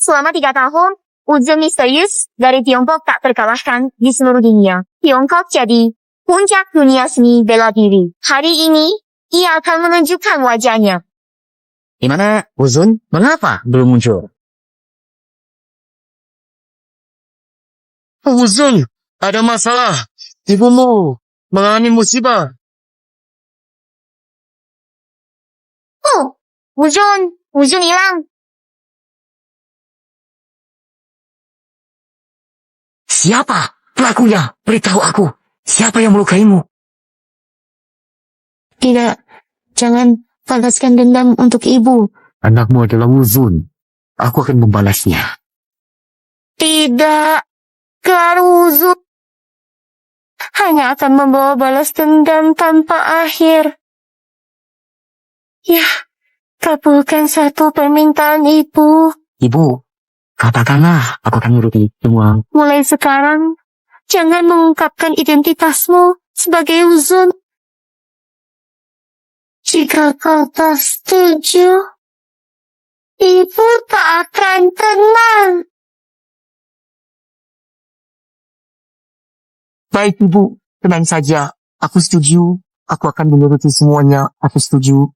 Selama 3 tahun, Uzun misterius dari Tiongkok tak terkalahkan di seluruh dunia. Tiongkok jadi puncak dunia seni bela diri. Hari ini, ia akan menunjukkan wajahnya. Gimana, Uzun? Mengapa belum muncul? Uzun, ada masalah. Ibumu mengalami musibah. Oh, Uzun hilang. Siapa pelakunya? Beritahu aku. Siapa yang melukaimu? Tidak, jangan balaskan dendam untuk ibu. Anakmu adalah Uzun. Aku akan membalasnya. Tidak, Gelar Uzun hanya akan membawa balas dendam tanpa akhir. Ya, kabulkan satu permintaan ibu. Ibu, katakanlah aku akan menuruti semua. Mulai sekarang, jangan mengungkapkan identitasmu sebagai Uzun. Jika kau tak setuju, ibu tak akan tenang. Baik, Ibu. Tenang saja. Aku setuju. Aku akan menuruti semuanya. Aku setuju.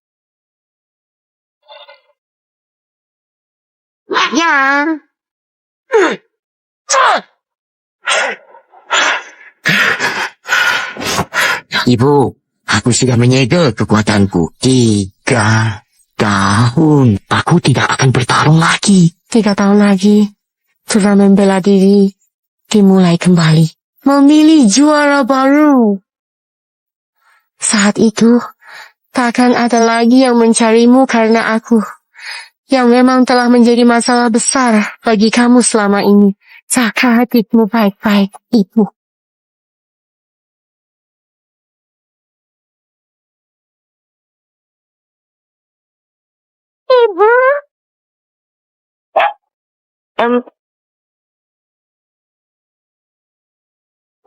Ya, Ibu, aku sudah menyegel kekuatanku. 3 tahun. Aku tidak akan bertarung lagi. 3 tahun lagi, turnamen bela diri dimulai kembali. Memilih juara baru. Saat itu, takkan ada lagi yang mencarimu karena aku, yang memang telah menjadi masalah besar bagi kamu selama ini. Jaga hatimu baik-baik, ibu. Ibu?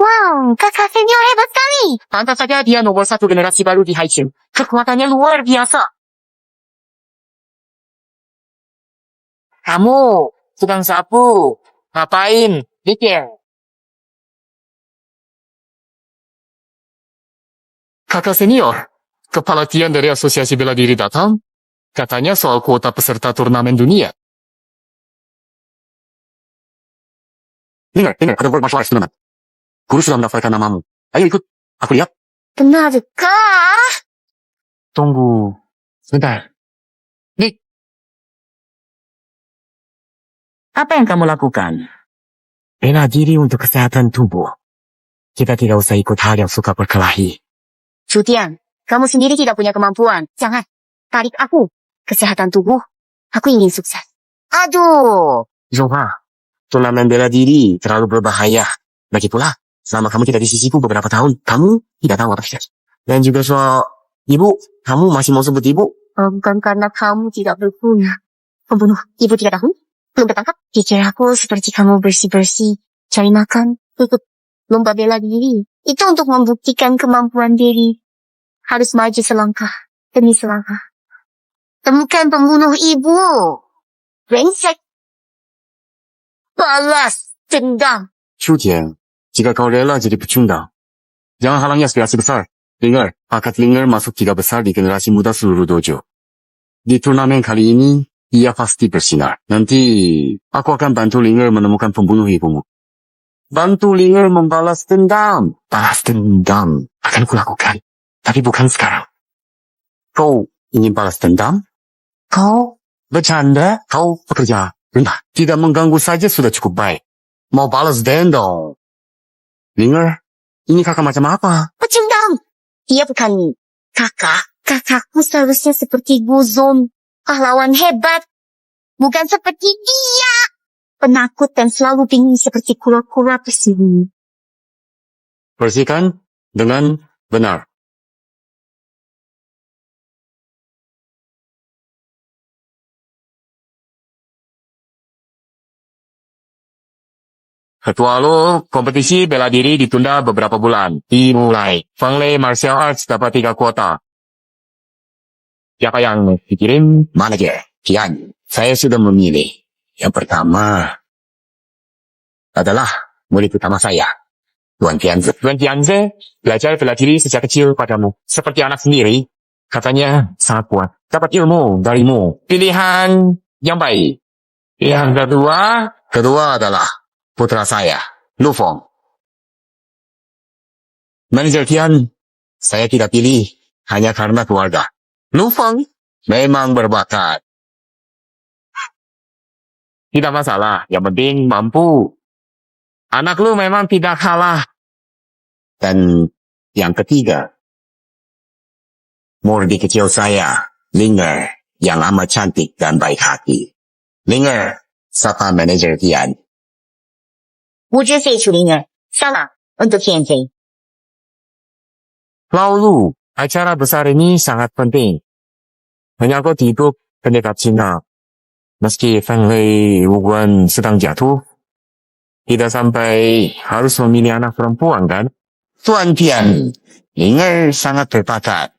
Wow, kakak senior hebat sekali. Pantas saja dia nomor 1 generasi baru di Haikyuu. Kekuatannya luar biasa. Kamu sedang sapu. Ngapain? Pikir. Kakak senior, kepala Tian dari Asosiasi Bela Diri datang. Katanya soal kuota peserta turnamen dunia. Dengar, ada World Martial Arts Tournament. Guru sudah mendaftarkan namamu. Ayo ikut. Aku lihat. Benarkah? Tunggu. Sebentar. Nick. Apa yang kamu lakukan? Bela diri untuk kesehatan tubuh. Kita tidak usah ikut hal yang suka berkelahi. Cutian, kamu sendiri tidak punya kemampuan. Jangan tarik aku. Kesehatan tubuh, aku ingin sukses. Aduh. Zoha, turnamen bela diri terlalu berbahaya. Lagi pula, selama kamu tidak di sisiku beberapa tahun, kamu tidak tahu apa terjadi. Dan juga soal ibu, kamu masih mau sebut ibu? Bukan karena kamu tidak berguna. Pembunuh, ibu tidak tahu? Belum ketangkap? Pikir aku seperti kamu bersih-bersih, cari makan, ikut lomba bela diri. Itu untuk membuktikan kemampuan diri. Harus maju selangkah demi selangkah. Temukan pembunuh ibu. Brengsek. Balas dendam. Cutian, jika kau rela jadi pecundang, jangan halangi aspirasi besar. Dengar, bakat Linger masuk 3 besar di generasi muda seluruh dojo. Di turnamen kali ini, ia pasti bersinar. Nanti, aku akan bantu Linger menemukan pembunuh ibumu. Bantu Linger membalas dendam. Balas dendam akan kulakukan, tapi bukan sekarang. Kau ingin balas dendam? Kau Bercanda? Kau pekerja rendah. Tidak mengganggu saja sudah cukup baik. Mau balas dendam. Linger, ini kakak macam apa? Pecundang. Dia bukan kakak. Kakakku seharusnya seperti Guzon. Pahlawan hebat. Bukan seperti dia. Penakut dan selalu bingung seperti kura-kura bersembunyi. Bersihkan dengan benar. Ketua lo, kompetisi bela diri ditunda beberapa bulan. Dimulai. Fanglei Martial Arts dapat 3 kuota. Siapa yang dikirim? manajer Tian. Saya sudah memilih. Yang pertama adalah murid utama saya, Tuan Tianzi. Tuan Tianze belajar bela diri sejak kecil padamu. Seperti anak sendiri. Katanya sangat kuat. Dapat ilmu darimu. Pilihan yang baik. Yang kedua, Kedua adalah putra saya, Lu Feng. Manajer Tian, saya tidak pilih hanya karena keluarga. Lu Feng memang berbakat. tidak masalah. Yang penting mampu. Anak lu memang tidak kalah. Dan yang ketiga, murid kecil saya, Linger, yang amat cantik dan baik hati. Linger, sapa manajer Tian. 5岁出灵儿，salah untuk Tianzi. Lalu, acara besar ini sangat penting. Menyangkut hidup pendekar Cina. Meski Feng Hui Wuguan sedang jatuh, tidak sampai harus memilih anak perempuan kan? Tuan Tian, Linger sangat berbakat.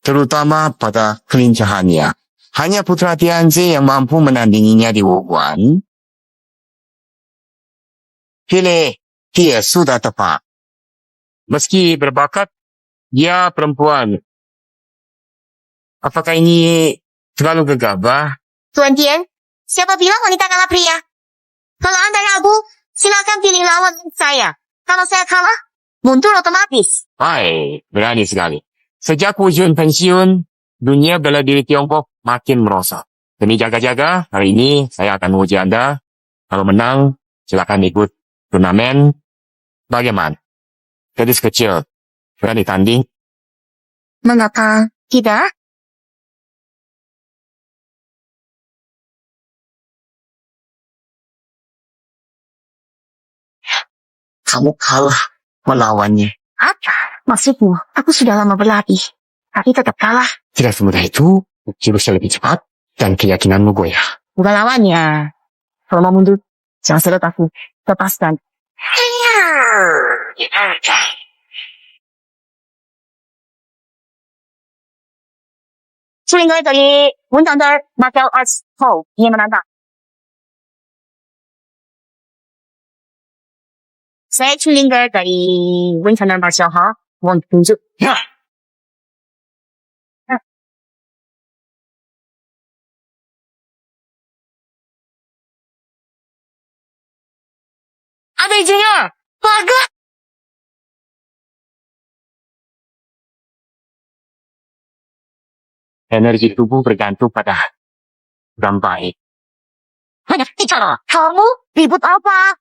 Terutama pada kelincahannya. Hanya putra Tianzi yang mampu menandinginya di Wuguan. Pilih, dia sudah tepat. Meski berbakat, dia perempuan. Apakah ini terlalu gegabah? Tuan Tian, siapa bilang wanita kalah pria? Kalau Anda ragu, silakan pilih lawan saya. Kalau saya kalah, mundur otomatis. Hai, berani sekali. Sejak Wu Jun pensiun, dunia bela diri Tiongkok makin merosot. Demi jaga-jaga, hari ini saya akan menguji Anda. Kalau menang, silakan ikut turnamen. Bagaimana? Gadis kecil, berani tanding? Mengapa tidak? Kamu kalah melawannya. Apa maksudmu? Aku sudah lama berlatih, tapi tetap kalah. Tidak semudah itu, jurusnya lebih cepat, dan keyakinanmu goyah. Bukan lawannya. Kalau mau mundur, jangan sedot aku. Lepaskan. Sulingar dari Wuntandar Martial Arts Hall ingin menantang. Saya Sulingar dari Wuntandar Martial Hall. Mau tunjuk. Ya! Ada izinnya. Bagus. Energi tubuh bergantung pada orang baik. Banyak bicara. Kamu ribut apa?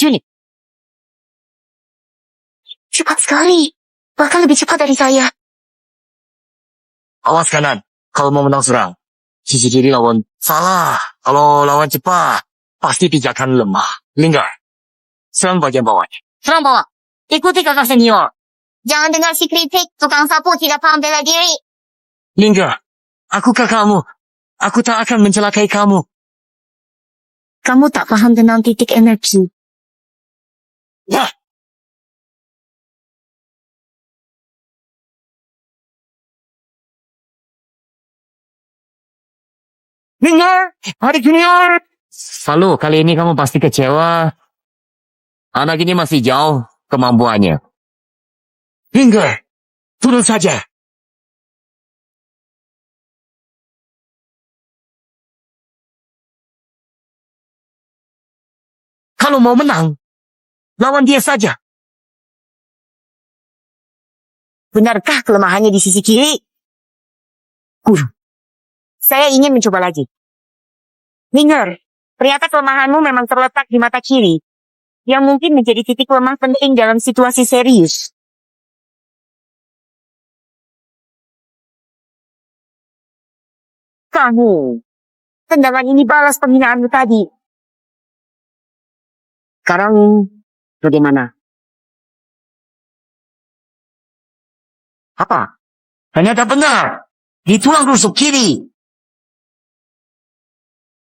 Sini. Cepat sekali. Bahkan lebih cepat dari saya. Awas kanan, kalau mau menang serang. Sisi kiri lawan salah. Kalau lawan cepat, pasti pijakan lemah. Linggar, serang bagian bawahnya. Serang bawah. Ikuti kakak senior. Jangan dengar si kritik. Tukang sapu tidak paham bela diri. Linggar, aku kakakmu. Aku tak akan mencelakai kamu. Kamu tak paham tentang titik energi. Ya! Linggar, adik junior. Lalu, kali ini kamu pasti kecewa. Anak ini masih jauh kemampuannya. Linggar, turun saja. Kalau mau menang, lawan dia saja. Benarkah kelemahannya di sisi kiri? Guru, saya ingin mencoba lagi. Linger, ternyata kelemahanmu memang terletak di mata kiri, yang mungkin menjadi titik lemah penting dalam situasi serius. Kamu, tendangan ini balas penghinaanmu tadi. Sekarang, bagaimana? Apa? Ternyata benar. Di tulang rusuk kiri.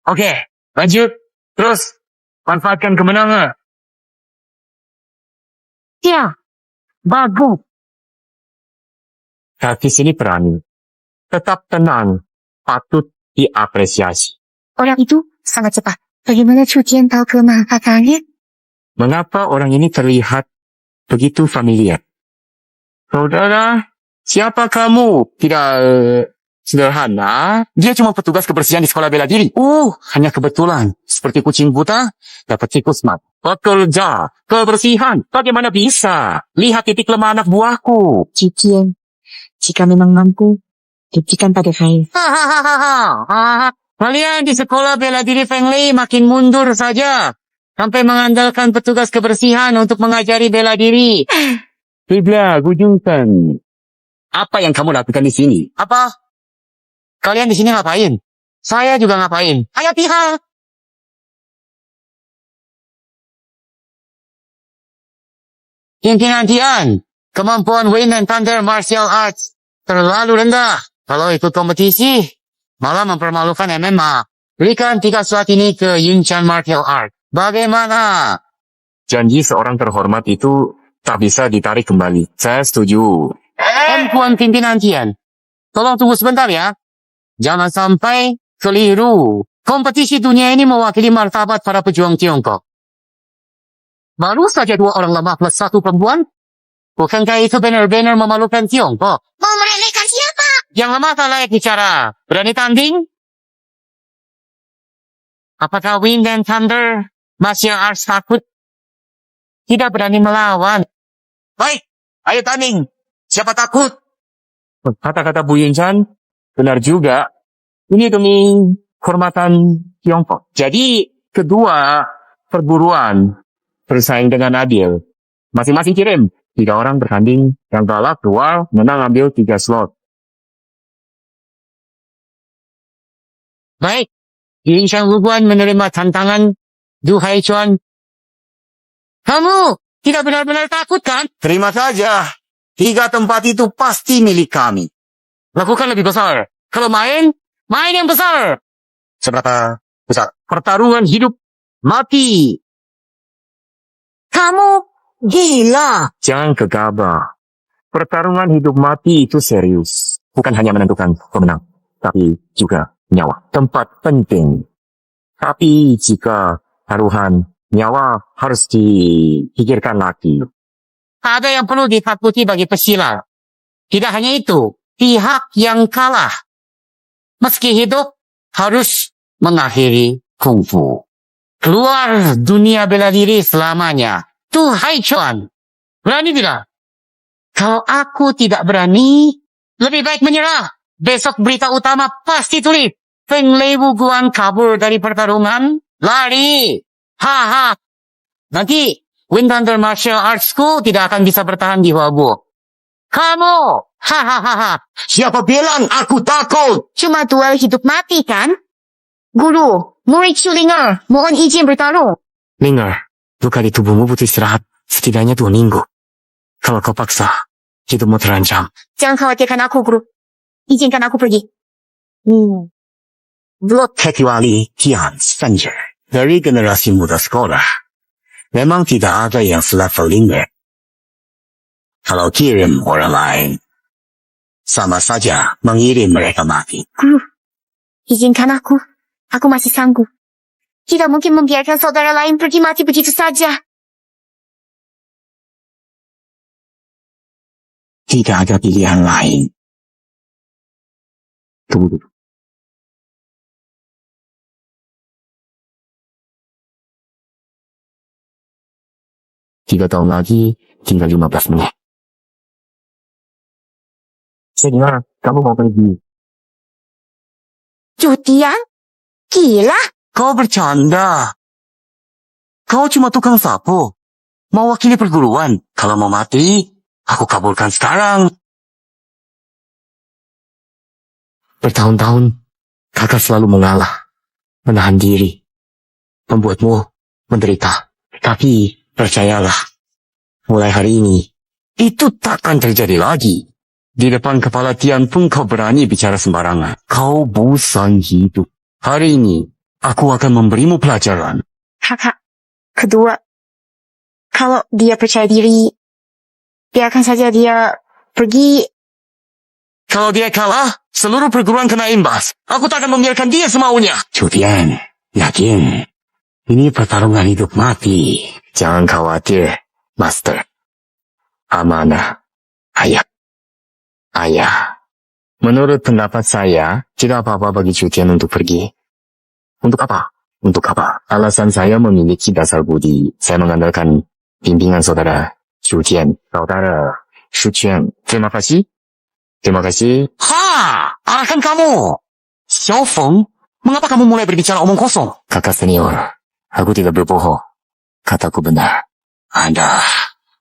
Oke, lanjut. Terus, manfaatkan kemenangan. Ya, bagus. Kaki sini berani. Tetap tenang. patut diapresiasi. Orang itu sangat cepat. Bagaimana Cutian tahu kelemahan kakaknya? Mengapa orang ini terlihat begitu familiar? Saudara, siapa kamu? Tidak sederhana. Dia cuma petugas kebersihan di sekolah bela diri. Hanya kebetulan. Seperti kucing buta, dapat tikus mat. Pekerja, kebersihan. Bagaimana bisa? Lihat titik lemah anak buahku. Cutian, jika memang mampu, buktikan pada saya. Kalian di sekolah bela diri Feng Lei makin mundur saja. Sampai mengandalkan petugas kebersihan untuk mengajari bela diri. Bibla, gujungkan. Apa yang kamu lakukan di sini? Apa? Kalian di sini ngapain? Saya juga ngapain? Ayo pihak. Pimpinan Tian, kemampuan Wind and Thunder Martial Arts terlalu rendah. Kalau ikut kompetisi, malah mempermalukan MMA. Berikan 3 slot ini ke Yunchan Martial Art. Bagaimana? Janji seorang terhormat itu tak bisa ditarik kembali. Saya setuju. Puan Pimpinan Tian, tolong tunggu sebentar ya. Jangan sampai keliru. Kompetisi dunia ini mewakili martabat para pejuang Tiongkok. Baru saja 2 orang lemah plus 1 perempuan. Bukankah itu benar-benar memalukan Tiongkok? Meremehkan siapa? Yang lemah tak layak bicara. Berani tanding? Apakah Wind and Thunder Martial Arts takut? Tidak berani melawan. Baik, ayo tanding. Siapa takut? Kata-kata Bu Yunchan benar juga. Ini demi kehormatan Tiongkok. Jadi, kedua perguruan bersaing dengan adil. Masing-masing kirim 3 orang bertanding. Yang kalah keluar, menang ambil 3 slot. Baik, Yunchan Wuguan menerima tantangan Du Haichuan. Kamu tidak benar-benar takut kan? Terima saja. 3 tempat itu pasti milik kami. Lakukan lebih besar. Kalau main yang besar. Seberapa besar? Pertarungan hidup mati. Kamu gila. Jangan gegabah. Pertarungan hidup mati itu serius. Bukan hanya menentukan pemenang, tapi juga nyawa. Tempat penting. Tapi jika taruhan nyawa harus dipikirkan lagi. Ada yang perlu ditakuti bagi pesilat. Tidak hanya itu, pihak yang kalah, meski hidup, harus mengakhiri kungfu. Keluar dunia bela diri selamanya. Tu Haichuan. Berani tidak? Kalau aku tidak berani, lebih baik menyerah. Besok berita utama pasti tulis. Feng Lei Wuguan kabur dari pertarungan. Lari. Haha. Nanti, Wind Thunder Martial Arts School tidak akan bisa bertahan di Huabu. Kamu. Hahaha. Siapa bilang aku takut? Cuma duel hidup mati kan? Guru, murid Schulinger, mohon izin bertarung. Linger, luka di tubuhmu butuh istirahat. Setidaknya 2 minggu. Kalau kau paksa, hidupmu terancam. Jangan khawatirkan aku, Guru. Izinkan aku pergi. Belum kecuali Tian Stranger. Dari generasi muda sekolah, memang tidak ada yang selevel Linger. Kalau kirim orang lain, sama saja mengirim mereka mati. Guru, izinkan aku. Aku masih sanggup. Tidak mungkin membiarkan saudara lain pergi mati begitu saja. Tidak ada pilihan lain. Tunggu dulu. Tiga tahun lagi, tinggal 15 menit. Saya dengar, kamu mau pergi. Cutian? Gila? Kau bercanda. Kau cuma tukang sapu. Mau wakili perguruan. Kalau mau mati, aku kabulkan sekarang. Bertahun-tahun, kakak selalu mengalah. Menahan diri. Membuatmu menderita. Tapi, percayalah. Mulai hari ini, itu takkan terjadi lagi. Di depan kepala Tian pun kau berani bicara sembarangan. Kau bosan hidup. Hari ini, aku akan memberimu pelajaran. Kakak, kedua, kalau dia percaya diri, biarkan saja dia pergi Kalau dia kalah, seluruh perguruan kena imbas. Aku tak akan membiarkan dia semaunya. Cutian, yakin. Ini pertarungan hidup mati. Jangan khawatir, Master. Amanah. Ayah. Menurut pendapat saya, tidak apa-apa bagi Cutian untuk pergi. Untuk apa? Alasan saya memiliki dasar budi. Saya mengandalkan bimbingan saudara Cutian. Saudara Cutian. Terima kasih. Arahkan kamu. Xiao Feng, mengapa kamu mulai berbicara omong kosong? Kakak senior, aku tidak berbohong. Kataku benar. Anda,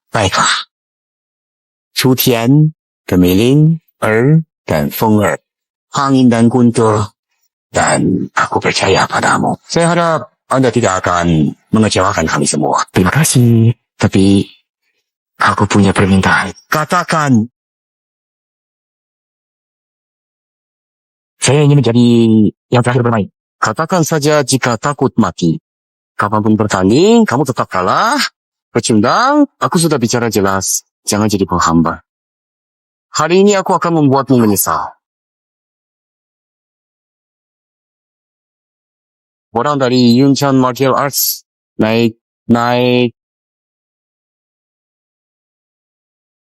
baiklah. Cutian, Gemelin, dan Feng Er. Hangin dan Guntur. Dan aku percaya padamu. Saya harap Anda tidak akan mengecewakan kami semua. Terima kasih. Tapi, aku punya permintaan. Katakan. Saya ingin menjadi yang terakhir bermain. Katakan saja jika takut mati. Kapanpun bertanding, kamu tetap kalah. Pecundang, aku sudah bicara jelas. Jangan jadi penghambat. Hari ini aku akan membuatmu menyesal. Orang dari Yunchan Martial Arts naik.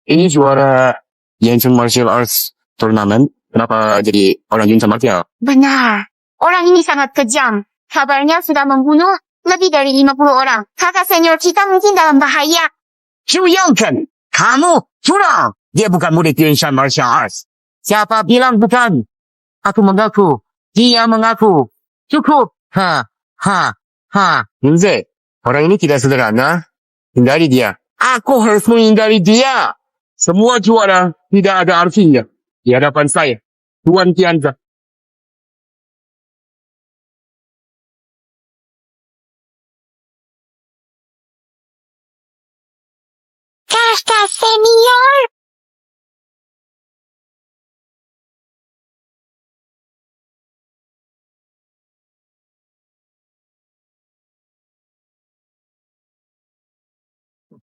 Ini juara Yunchan Martial Arts Turnamen. Kenapa jadi orang Yunchan Martial? Benar. Orang ini sangat kejam. Kabarnya sudah membunuh lebih dari 50 orang. Kakak senior kita mungkin dalam bahaya. Zhu Yongchen, kamu curang. Dia bukan murid Yunshan Martial Arts. Siapa bilang bukan? Aku mengaku. Dia mengaku. Cukup. Yunze, orang ini tidak sederhana. Hindari dia. Aku harus menghindari dia. Semua juara tidak ada artinya di hadapan saya, Tuan Tianza. Kakak senior.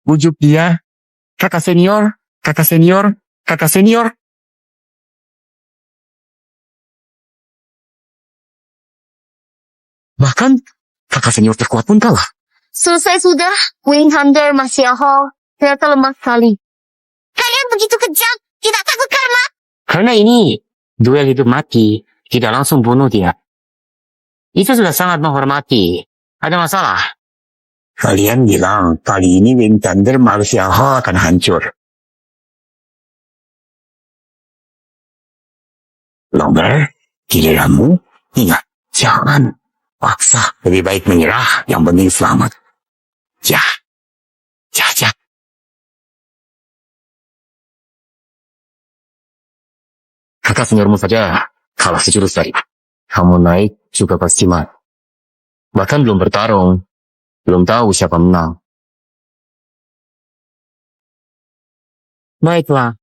Bujuk dia. Kakak senior. Bahkan, kakak senior terkuat pun kalah. Selesai sudah. Wing Hunter masih Hall. Ternyata lemah sekali. Kalian begitu kejam. Tidak takut karma. Karena ini duel hidup mati, tidak langsung bunuh dia. Itu sudah sangat menghormati. Ada masalah? Kalian bilang kali ini Wing Thunder Martial Hall akan hancur. Longgar, giliranmu, ingat, jangan paksa. Lebih baik menyerah, yang penting selamat. Ja. Kakak seniormu saja kalah sejurus tadi. Kamu naik juga pasti mati. Bahkan belum bertarung. Belum tahu siapa menang. Baiklah.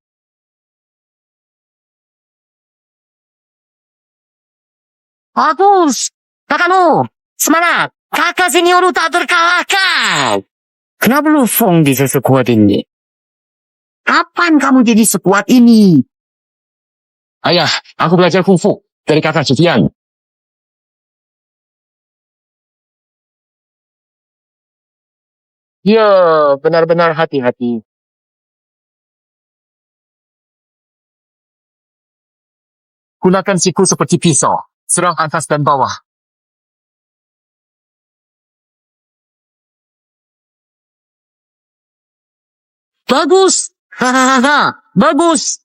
Bagus. Kakakmu. Semangat. Kakak senior tak terkalahkan. Kenapa lu Feng bisa sekuat ini? Kapan kamu jadi sekuat ini? Ayah, aku belajar kungfu dari kakak Cutian. Ya, benar-benar hati-hati. Gunakan siku seperti pisau. Serang atas dan bawah. Bagus. Bagus.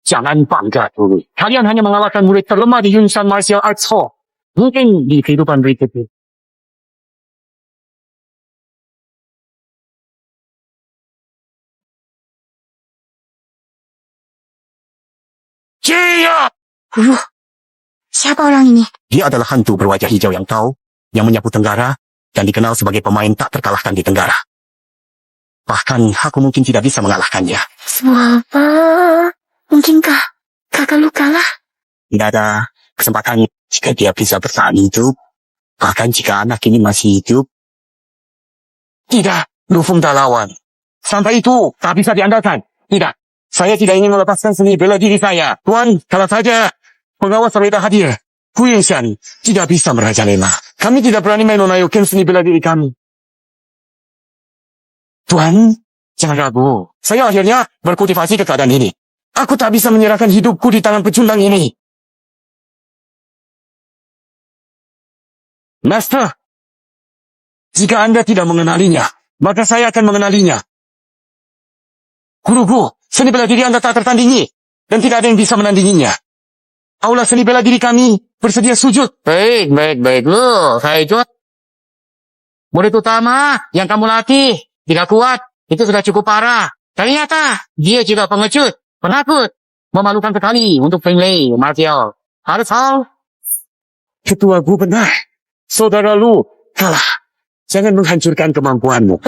Jangan bangga dulu. Kalian hanya mengalahkan murid terlemah di Yunshan Martial Arts Hall. Mungkin di kehidupan berikutnya. Cia! Guru. Siapa orang ini? Dia adalah hantu berwajah hijau yang tahu, yang menyapu Tenggara, dan dikenal sebagai pemain tak terkalahkan di Tenggara. Bahkan aku mungkin tidak bisa mengalahkannya. Apa? Mungkinkah kakak lu kalah? Tidak ada kesempatan jika dia bisa bertahan hidup. Bahkan jika anak ini masih hidup. Tidak, Lu Feng tak lawan. Sampai itu tak bisa diandalkan. Tidak, Saya tidak ingin melepaskan seni bela diri saya. Tuan, kalau saja pengawas Reda hadir, Kuyen Shan tidak bisa merajalela. Kami tidak berani menunjukkan seni bela diri kami. Tuan, jangan ragu. Saya akhirnya berkultivasi ke keadaan ini. Aku tak bisa menyerahkan hidupku di tangan pecundang ini. Master, jika Anda tidak mengenalinya, maka saya akan mengenalinya. Guru-guru, seni bela diri Anda tak tertandingi, dan tidak ada yang bisa menandinginya. Aula seni bela diri kami bersedia sujud. Baik. Loh, Haijot. Murid utama yang kamu latih tidak kuat. Itu sudah cukup parah. Ternyata dia juga pengecut, penakut, memalukan sekali untuk Feng Lei, Martial. Harus hal. Ketua Gu benar. Saudara Lu kalah. Jangan menghancurkan kemampuanmu.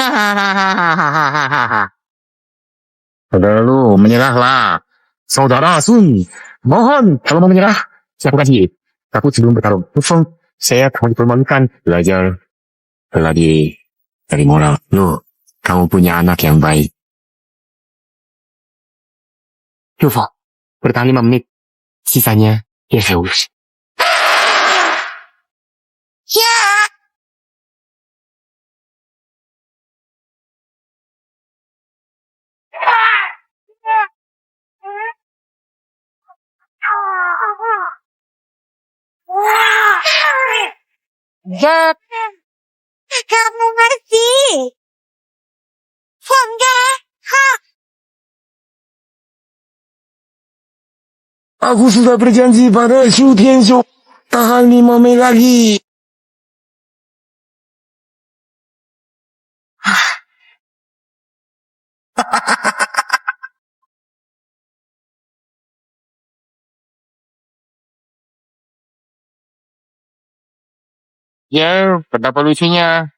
Saudara lu, menyerahlah. Saudara Sun, mohon kalau mau menyerah, saya kasih. Takut sebelum bertarung. Tufeng, saya kamu dipermalukan. Belajar bela diri dari moral. Lu, kamu punya anak yang baik. Tufeng, bertahan 5 menit. Sisanya, ya saya urus. Ya. Jack, Kamu ngerti? Enggak. Aku sudah berjanji pada Xu Tianzhou. Tahan 5 menit lagi. ya, betapa lucunya.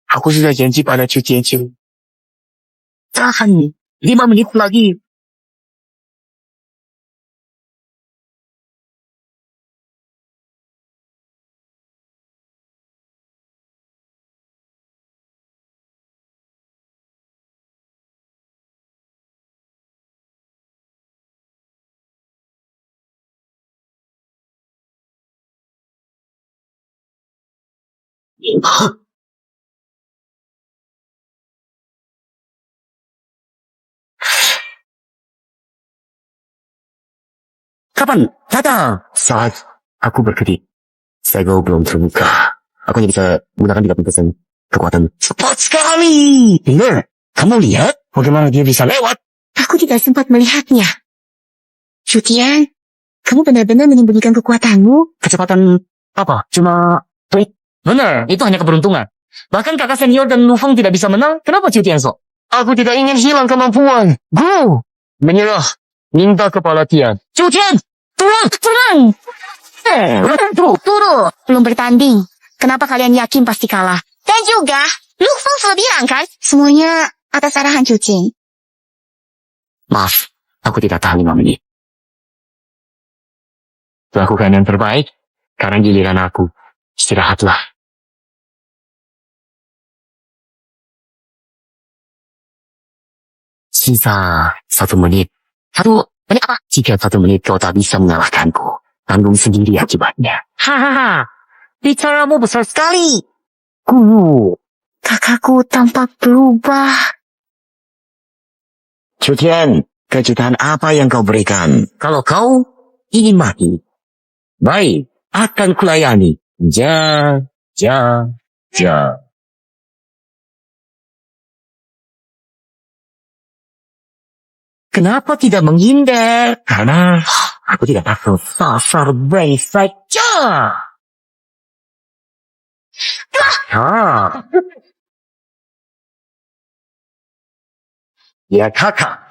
Aku sudah janji pada Chu Tianqiu. Tahan 5 menit lagi. Kapan? Datang. Saat aku berkedip, Sego belum terbuka. Aku hanya bisa gunakan 30% kekuatan. Cepat sekali. Benar. Kamu lihat bagaimana dia bisa lewat? Aku tidak sempat melihatnya. Shutian, kamu benar-benar menyembunyikan kekuatanmu? Kecepatan apa? Cuma tweet. Benar, itu hanya keberuntungan. Bahkan kakak senior dan Lu Feng tidak bisa menang. Kenapa Chu Tianso? Aku tidak ingin hilang kemampuan. Guru, menyerah. Minta kepala Tian. Chu Tian, turun, tenang. Turu, belum bertanding. Kenapa kalian yakin pasti kalah? Dan juga, Lu Feng sudah bilang kan? Semuanya atas arahan Cucing. Maaf, aku tidak tahan 5 menit. Lakukan yang terbaik, karena giliran aku. Istirahatlah. Sisa 1 menit. 1 menit apa? Jika 1 menit kau tak bisa mengalahkanku, tanggung sendiri akibatnya. Hahaha, bicaramu besar sekali. Guru. Kakakku tampak berubah. Chu Tian, kejutan apa yang kau berikan? Kalau kau ingin mati, baik, akan kulayani. Ja. Kenapa tidak menghindar? Karena aku tidak takut. Sasar brace saja. Ha. Ya kakak.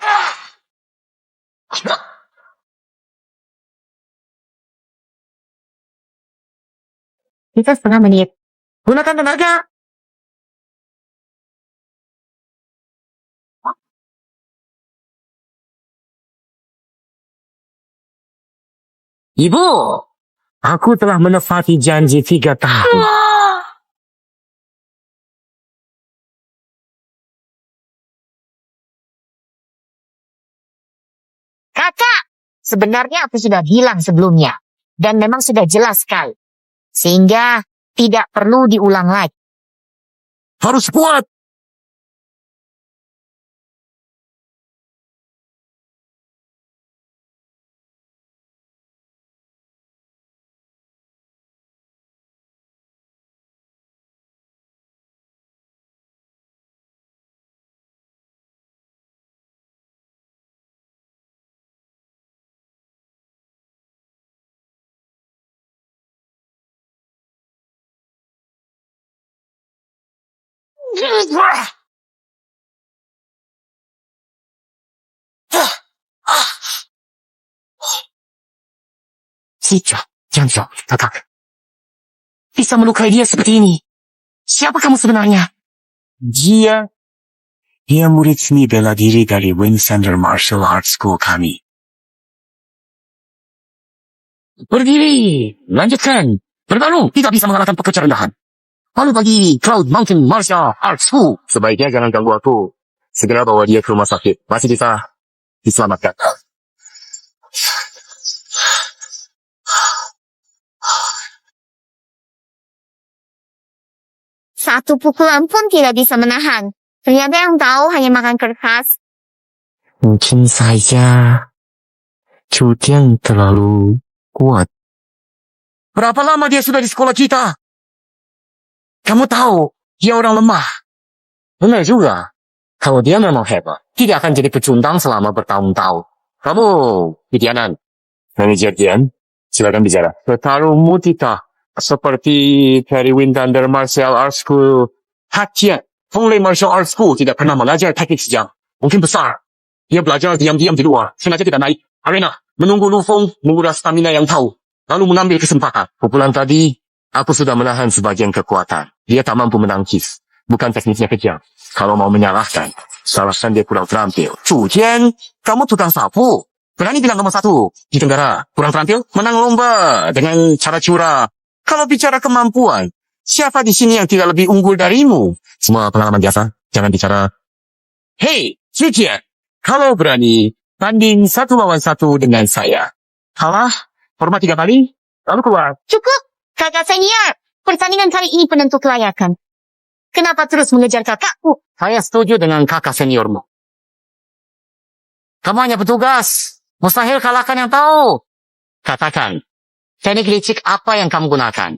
Kita setengah menit. Gunakan tenaga. Ibu, aku telah menepati janji 3 tahun. Kakak, sebenarnya aku sudah bilang sebelumnya. Dan memang sudah jelas sekali. Sehingga tidak perlu diulang lagi. Harus kuat. Jangan, kakak. Bisa melukai dia seperti ini. Siapa kamu sebenarnya? Dia murid seni bela diri dari Winsender Martial Arts School kami. Berdiri. Lanjutkan. Bertarung tidak bisa mengalahkan pekerja rendahan. Lalu bagi Cloud Mountain Martial Arts School. Sebaiknya jangan ganggu aku. Segera bawa dia ke rumah sakit. Masih bisa diselamatkan. Satu pukulan pun tidak bisa menahan. Ternyata yang tahu hanya makan kertas. Mungkin saja Judian terlalu kuat. Berapa lama dia sudah di sekolah kita? Kamu tahu, dia orang lemah. Benar juga. Kalau dia memang hebat, tidak akan jadi pecundang selama bertahun-tahun. Kamu, Gideonan. Manajer Dian, silakan bicara. Petarungmu tidak seperti Perry Windander Martial Arts School. Hakian, Fonglei Martial Arts School tidak pernah mengajar teknik sejam. Mungkin besar. Dia belajar diam-diam di luar. Sengaja tidak naik arena. Menunggu Lu Feng menguras stamina yang tahu. Lalu mengambil kesempatan. Pukulan tadi, aku sudah menahan sebagian kekuatan. Dia tak mampu menangkis. Bukan tekniknya kejam. Kalau mau menyalahkan, salahkan dia kurang terampil. Jujian, kamu tukang sapu. Berani bilang nomor 1 di Tenggara. Kurang terampil, menang lomba dengan cara curang. Kalau bicara kemampuan, siapa di sini yang tidak lebih unggul darimu? Semua pengalaman biasa. Jangan bicara. Hei, Jujian, kalau berani, tanding 1 lawan 1 dengan saya. Kalah, hormat 3 kali, lalu keluar. Cukup, kakak senior. Pertandingan kali ini penentu kelayakan. Kenapa terus mengejar kakakku? Saya setuju dengan kakak seniormu. Kamu hanya petugas. Mustahil kalahkan yang tahu. Katakan, teknik licik apa yang kamu gunakan?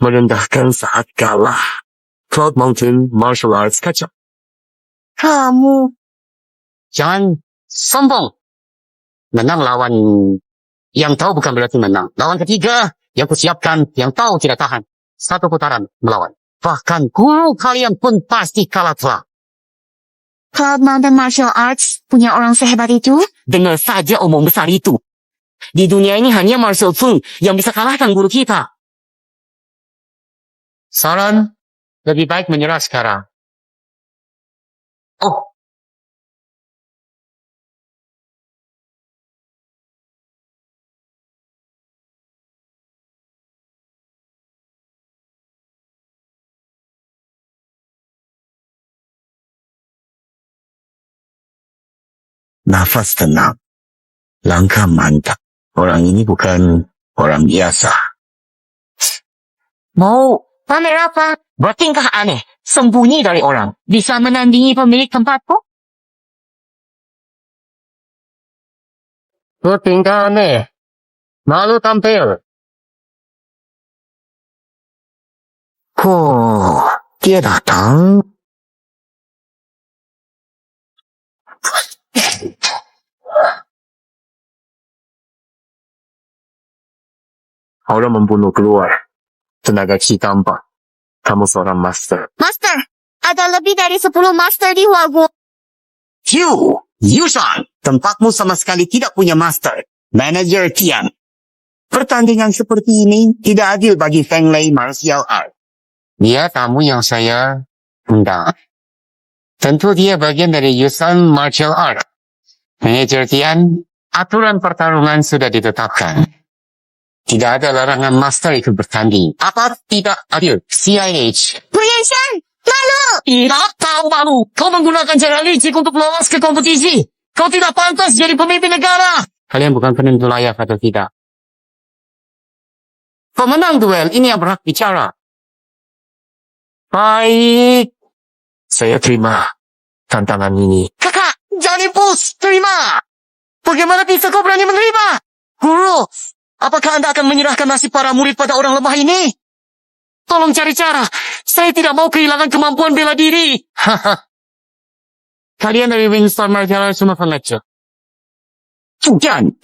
Merendahkan saat kalah. Cloud Mountain Martial Arts kacau. Kamu. Jangan sombong. Menang lawan yang tahu bukan berarti menang. Lawan ketiga, yang kusiapkan, yang tahu tidak tahan. 1 putaran melawan. Bahkan guru kalian pun pasti kalah telak. Cloud Mountain Martial Arts punya orang sehebat itu? Dengar saja omong besar itu. Di dunia ini hanya Martial Feng yang bisa kalahkan guru kita. Saran, lebih baik menyerah sekarang. Oh, Nafas tenang. Langkah mantap. Orang ini bukan orang biasa. mau pamer apa? Bertingkah aneh, sembunyi dari orang. Bisa menandingi pemilik tempatku? Bertingkah aneh. Malu tampil. Oh, dia datang. Orang membunuh keluar. Tenaga kita 4. Kamu seorang master. Master, ada lebih dari 10 master di Huagu. Q, Yushan, tempatmu sama sekali tidak punya master. Manager Tian. Pertandingan seperti ini tidak adil bagi Feng Lei Martial Art. Dia tamu yang saya undang. Tentu dia bagian dari Yusan Martial Art. Manajer Tian, aturan pertarungan sudah ditetapkan. Tidak ada larangan master ikut bertanding. Apa tidak adil? CIH. Guyanshan, malu! Tidak tahu malu. Kau menggunakan cara licik untuk lolos ke kompetisi. Kau tidak pantas jadi pemimpin negara. Kalian bukan penentu layak atau tidak. Pemenang duel ini yang berhak bicara. Baik. Saya terima tantangan ini. Kakak, jangan impulsi. Terima. Bagaimana bisa kau berani menerima? Guru, apakah Anda akan menyerahkan nasib para murid pada orang lemah ini? Tolong cari cara. Saya tidak mau kehilangan kemampuan bela diri. Haha. Kalian dari Winston Martial semua pengecut. Tujan.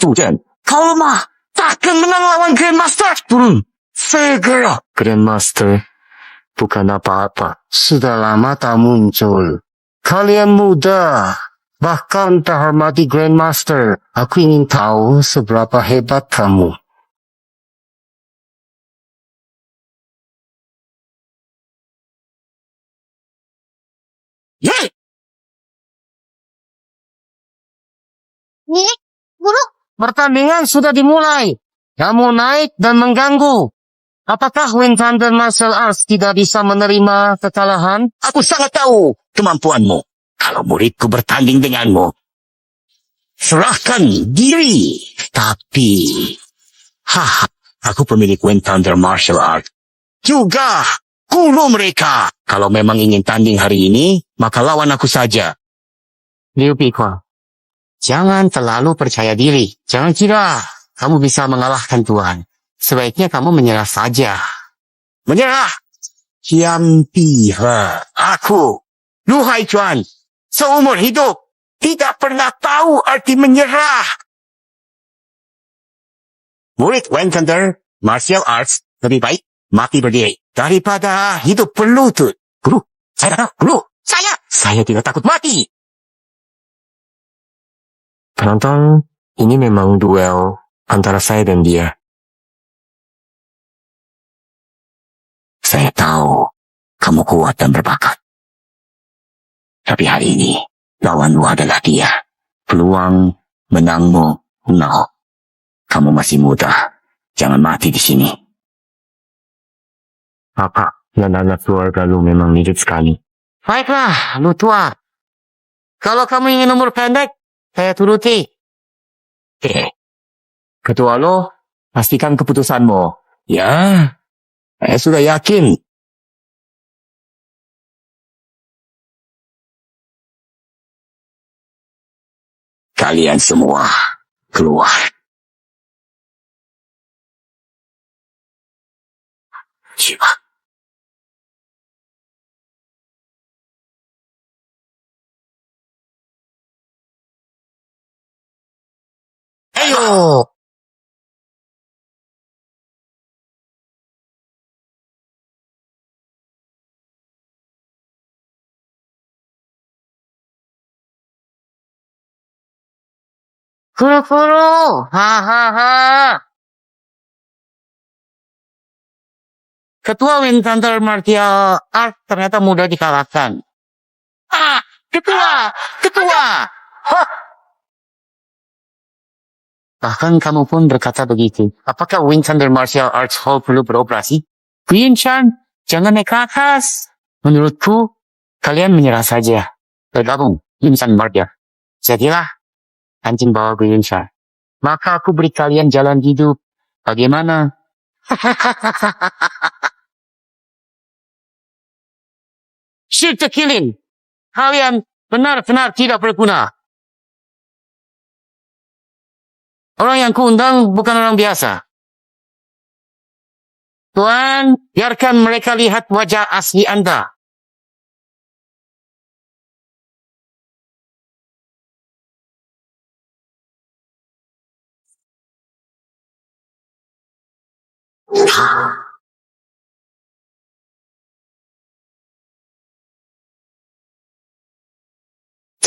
Kau lemah. Takkan menang lawan Grandmaster. Turun. Segera. Grandmaster, bukan apa-apa. Sudah lama tak muncul. Kalian muda. Bahkan terhormati Grandmaster. Aku ingin tahu seberapa hebat kamu. Yeay! Nih, guru, Pertandingan sudah dimulai. Kamu naik dan mengganggu. Apakah Wind Thunder Martial Arts tidak bisa menerima kekalahan? Aku sangat tahu kemampuanmu. Kalau muridku bertanding denganmu, serahkan diri. Tapi, aku pemilik Wind Thunder Martial Art. Juga, guru mereka. Kalau memang ingin tanding hari ini, maka lawan aku saja. Liu Piqua, jangan terlalu percaya diri. Jangan kira kamu bisa mengalahkan Tuhan. Sebaiknya kamu menyerah saja. Menyerah. Kiam Piha. Aku, Lu Haichuan, seumur hidup, tidak pernah tahu arti menyerah. Murid Wind Thunder Martial Arts lebih baik mati berdiri daripada hidup berlutut. Guru, saya tidak takut mati. Penonton, ini memang duel antara saya dan dia. Saya tahu kamu kuat dan berbakat. Tapi hari ini, lawanmu adalah dia. Peluang menangmu nol. Kamu masih muda. Jangan mati di sini. Apa? Dan anak keluarga lu memang mirip sekali. Baiklah, lu tua. Kalau kamu ingin umur pendek, saya turuti. Ketua lo, pastikan keputusanmu. Ya, saya sudah yakin. Kalian semua keluar. Coba. Ayo! Guru! Hahaha! Ketua Wind Thunder Martial Art ternyata mudah dikalahkan. Ketua! Hah! Bahkan kamu pun berkata begitu. Apakah Wind Thunder Martial Arts Hall perlu beroperasi? Guinshan, jangan naik ke atas. Menurutku, kalian menyerah saja. Bergabung, Guinshan Martial. Jadilah anjing bawa Guinshan. Maka aku beri kalian jalan hidup. Bagaimana? Shoot the killing. Kalian benar-benar tidak berguna. Orang yang kuundang bukan orang biasa. Tuan, biarkan mereka lihat wajah asli Anda.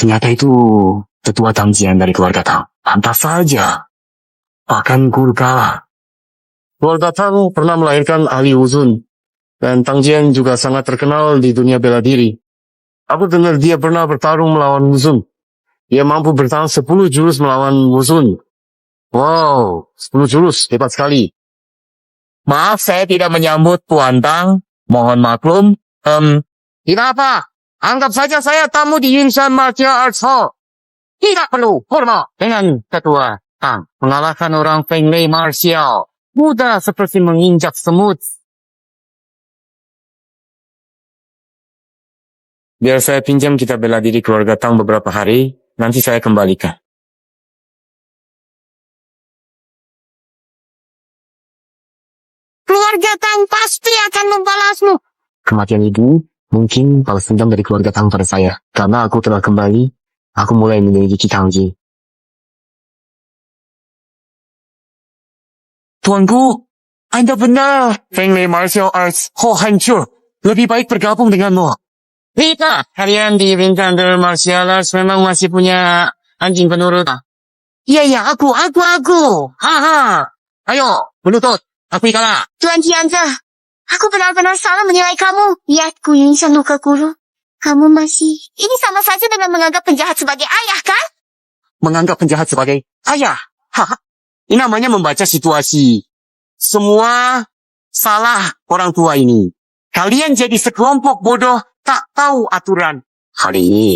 Ternyata itu tetua Tangjian dari keluarga Tang. Pantas saja. Bahkan guru kalah. Keluarga Tang pernah melahirkan ahli wuzun. Dan Tangjian juga sangat terkenal di dunia bela diri. Aku dengar dia pernah bertarung melawan wuzun. Dia mampu bertahan 10 jurus melawan wuzun. Wow, 10 jurus. Hebat sekali. Maaf, saya tidak menyambut Tuan Tang. Mohon maklum. Tidak apa. Anggap saja saya tamu di Yinshan Martial Arts Hall. Tidak perlu hormat dengan ketua Tang. Mengalahkan orang Feng Lei Martial. Mudah seperti menginjak semut. Biar saya pinjam kitab bela diri keluarga Tang beberapa hari. Nanti saya kembalikan. Keluarga Tang pasti akan membalasmu. Kematian ibu mungkin balas dendam dari keluarga Tang pada saya. Karena aku telah kembali, aku mulai menyelidiki Tangji. Tuanku, Anda benar. Feng Lei Martial Arts, hancur. Lebih baik bergabung denganmu. Tidak, kalian di Bintang Martial Arts memang masih punya anjing penurut. Iya, aku. Haha. Ayo, berlutut. Aku kalah. Tuan Tianze, aku benar-benar salah menilai kamu. Lihat Ku Yinshan luka guru. Kamu masih... Ini sama saja dengan menganggap penjahat sebagai ayah, kan? Menganggap penjahat sebagai ayah. Haha. Ini namanya membaca situasi. Semua salah orang tua ini. Kalian jadi sekelompok bodoh tak tahu aturan. Hari ini,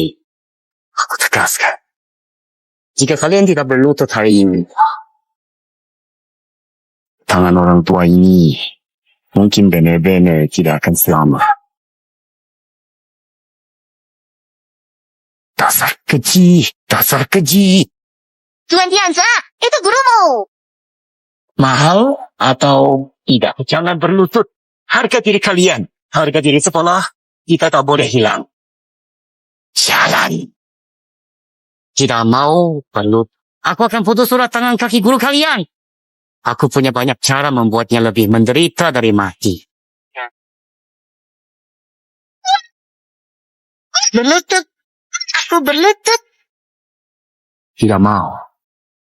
aku tegaskan. Jika kalian tidak berlutut hari ini, tangan orang tua ini mungkin benar-benar tidak akan selamat. Dasar keji. Tuan Tianze, itu gurumu. Mahal atau tidak? Jangan berlutut. Harga diri kalian, harga diri sekolah, kita tak boleh hilang. Jalan. Tidak mau berlutut. Aku akan putus surat tangan kaki guru kalian. Aku punya banyak cara membuatnya lebih menderita dari mati. Berlutut. Aku berlutut. Tidak mau.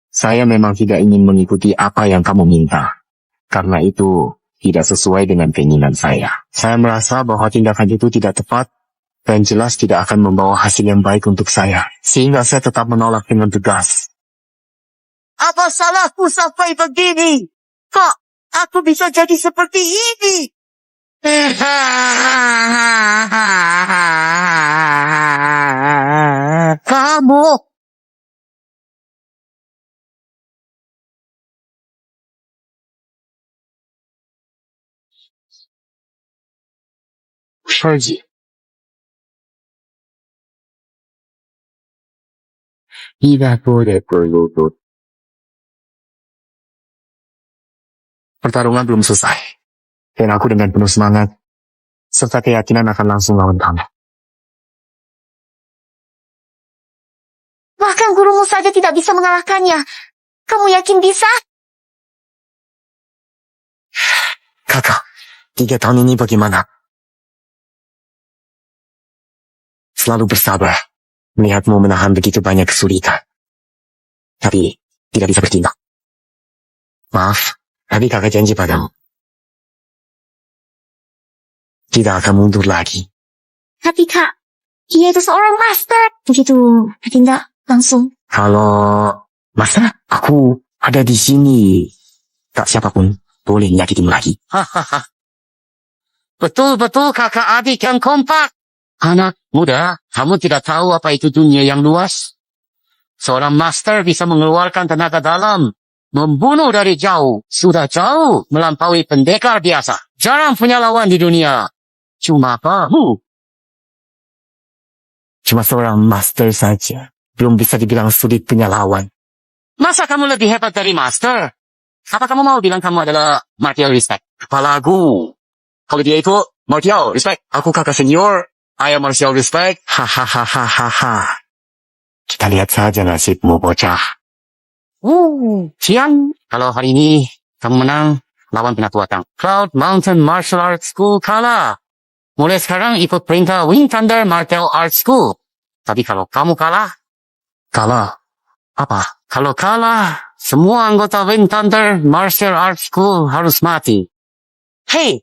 Saya memang tidak ingin mengikuti apa yang kamu minta. Karena itu tidak sesuai dengan keinginan saya. Saya merasa bahwa tindakan itu tidak tepat dan jelas tidak akan membawa hasil yang baik untuk saya. Sehingga saya tetap menolak dengan tegas. Apa salahku sampai begini? Kok aku bisa jadi seperti ini? Kamu. Pergi. Tidak boleh berlutut. Pertarungan belum selesai. Dan aku dengan penuh semangat, serta keyakinan akan langsung lawan kamu. Bahkan gurumu saja tidak bisa mengalahkannya. Kamu yakin bisa? Kakak, 3 tahun ini bagaimana? Selalu bersabar, melihatmu menahan begitu banyak kesulitan. Tapi, tidak bisa bertindak. Maaf, tapi kakak janji padamu. Tidak akan mundur lagi. Tapi Kak, dia itu seorang master. Begitu bertindak langsung. Kalau master, aku ada di sini. Tak siapapun boleh menyakitimu lagi. Hahaha. Betul-betul kakak adik yang kompak. Anak muda, kamu tidak tahu apa itu dunia yang luas? Seorang master bisa mengeluarkan tenaga dalam, membunuh dari jauh, sudah jauh melampaui pendekar biasa. Jarang punya lawan di dunia. Cuma kamu. Cuma seorang master saja. Belum bisa dibilang sulit punya lawan. Masa kamu lebih hebat dari master? Apa kamu mau bilang kamu adalah martial respect? Kepala aku. Kalau dia itu martial respect. Aku kakak senior. I am martial respect. Hahaha. Kita lihat saja nasibmu, bocah. Siang. Kalau hari ini kamu menang lawan penatua Tang. Cloud Mountain Martial Arts School kalah. Mulai sekarang ikut perintah Wind Thunder Martial Arts School. Tapi kalau kamu kalah, apa? Kalau kalah, semua anggota Wing Thunder Martial Arts School harus mati. Hei,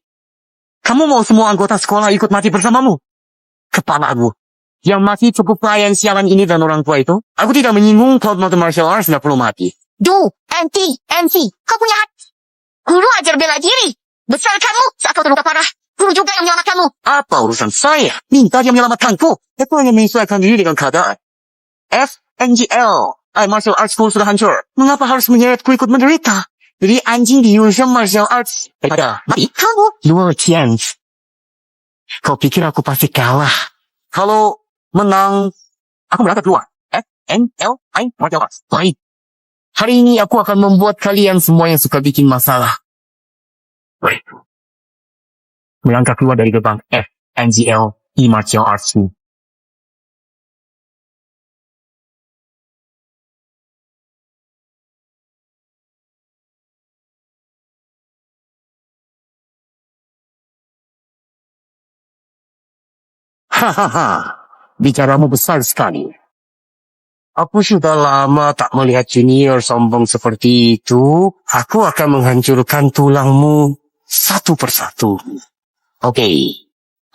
kamu mau semua anggota sekolah ikut mati bersamamu? Kepala aku. Yang mati cukup klien sialan ini dan orang tua itu. Aku tidak menyinggung Cloud Mountain Martial Arts tidak perlu mati. Duh, MC, kau punya hati. Guru ajar bela diri. Besar kamu saat kau terluka parah. Guru juga yang menyelamatkan kamu. Apa urusan saya? Minta dia menyelamatkanku. Aku hanya menyesuaikan diri dengan keadaan. FNGL, Martial Arts School sudah hancur. Mengapa harus menyeretku ikut menderita? Jadi anjing di Yusham Martial Arts daripada mati. Kamu. Luar chance. Kau pikir aku pasti kalah? Kalau menang, aku berangkat keluar. FNL, Martial Arts. Baik. Hari ini aku akan membuat kalian semua yang suka bikin masalah. Baik. Melangkah keluar dari gerbang FNGL Martial Arts School. Hahaha, bicaramu besar sekali. Aku sudah lama tak melihat junior sombong seperti itu. Aku akan menghancurkan tulangmu satu persatu. Oke,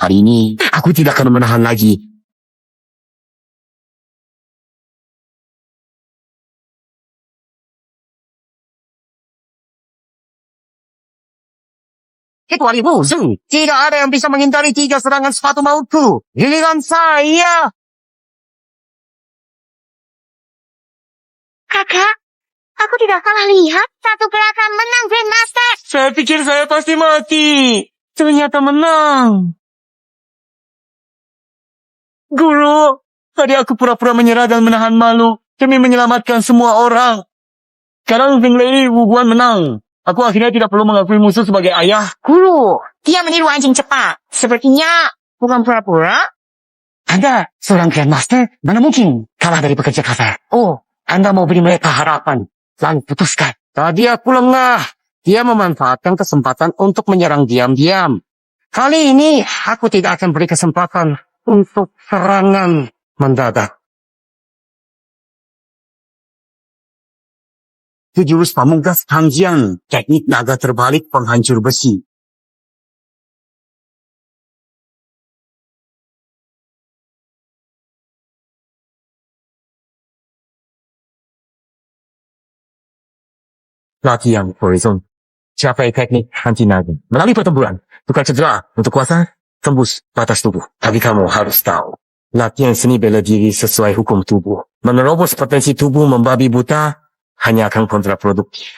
hari ini aku tidak akan menahan lagi. Kecuali Wuzhu, tidak ada yang bisa menghindari 3 serangan sepatu mautku. Giliran saya. Kakak, aku tidak salah lihat satu gerakan menang Grandmaster. Saya pikir saya pasti mati. Ternyata menang. Guru, tadi aku pura-pura menyerah dan menahan malu demi menyelamatkan semua orang. Sekarang Zheng Lei Wuguan menang. Aku akhirnya tidak perlu mengakui musuh sebagai ayah. Guru, dia meniru anjing cepat. Sepertinya bukan pura-pura. Anda seorang Grandmaster, mana mungkin kalah dari pekerja kasar. Oh, Anda mau beri mereka harapan. Lalu putuskan. Tadi aku lengah. Dia memanfaatkan kesempatan untuk menyerang diam-diam. Kali ini aku tidak akan beri kesempatan untuk serangan mendadak. Itu jurus pamungkas Hangjian, teknik naga terbalik penghancur besi. Latihan horizon. Capai teknik anti naga. Melalui pertempuran, tukar cedera untuk kuasa, tembus batas tubuh. Tapi kamu harus tahu, latihan seni bela diri sesuai hukum tubuh. Menerobos potensi tubuh membabi buta hanya akan kontraproduktif.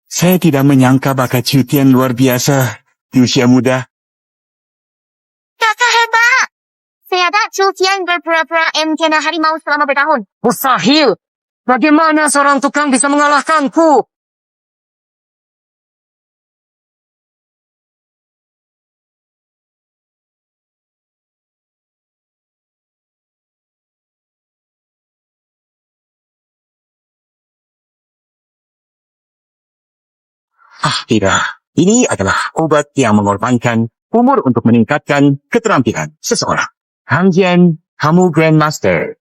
Saya tidak menyangka bakat Cutian luar biasa di usia muda. Kakak hebat. Ternyata Cutian berpura-pura MTN harimau selama bertahun. Mustahil! Bagaimana seorang tukang bisa mengalahkanku? Tidak. Ini adalah obat yang mengorbankan umur untuk meningkatkan keterampilan seseorang. Hangjian, kamu Grandmaster.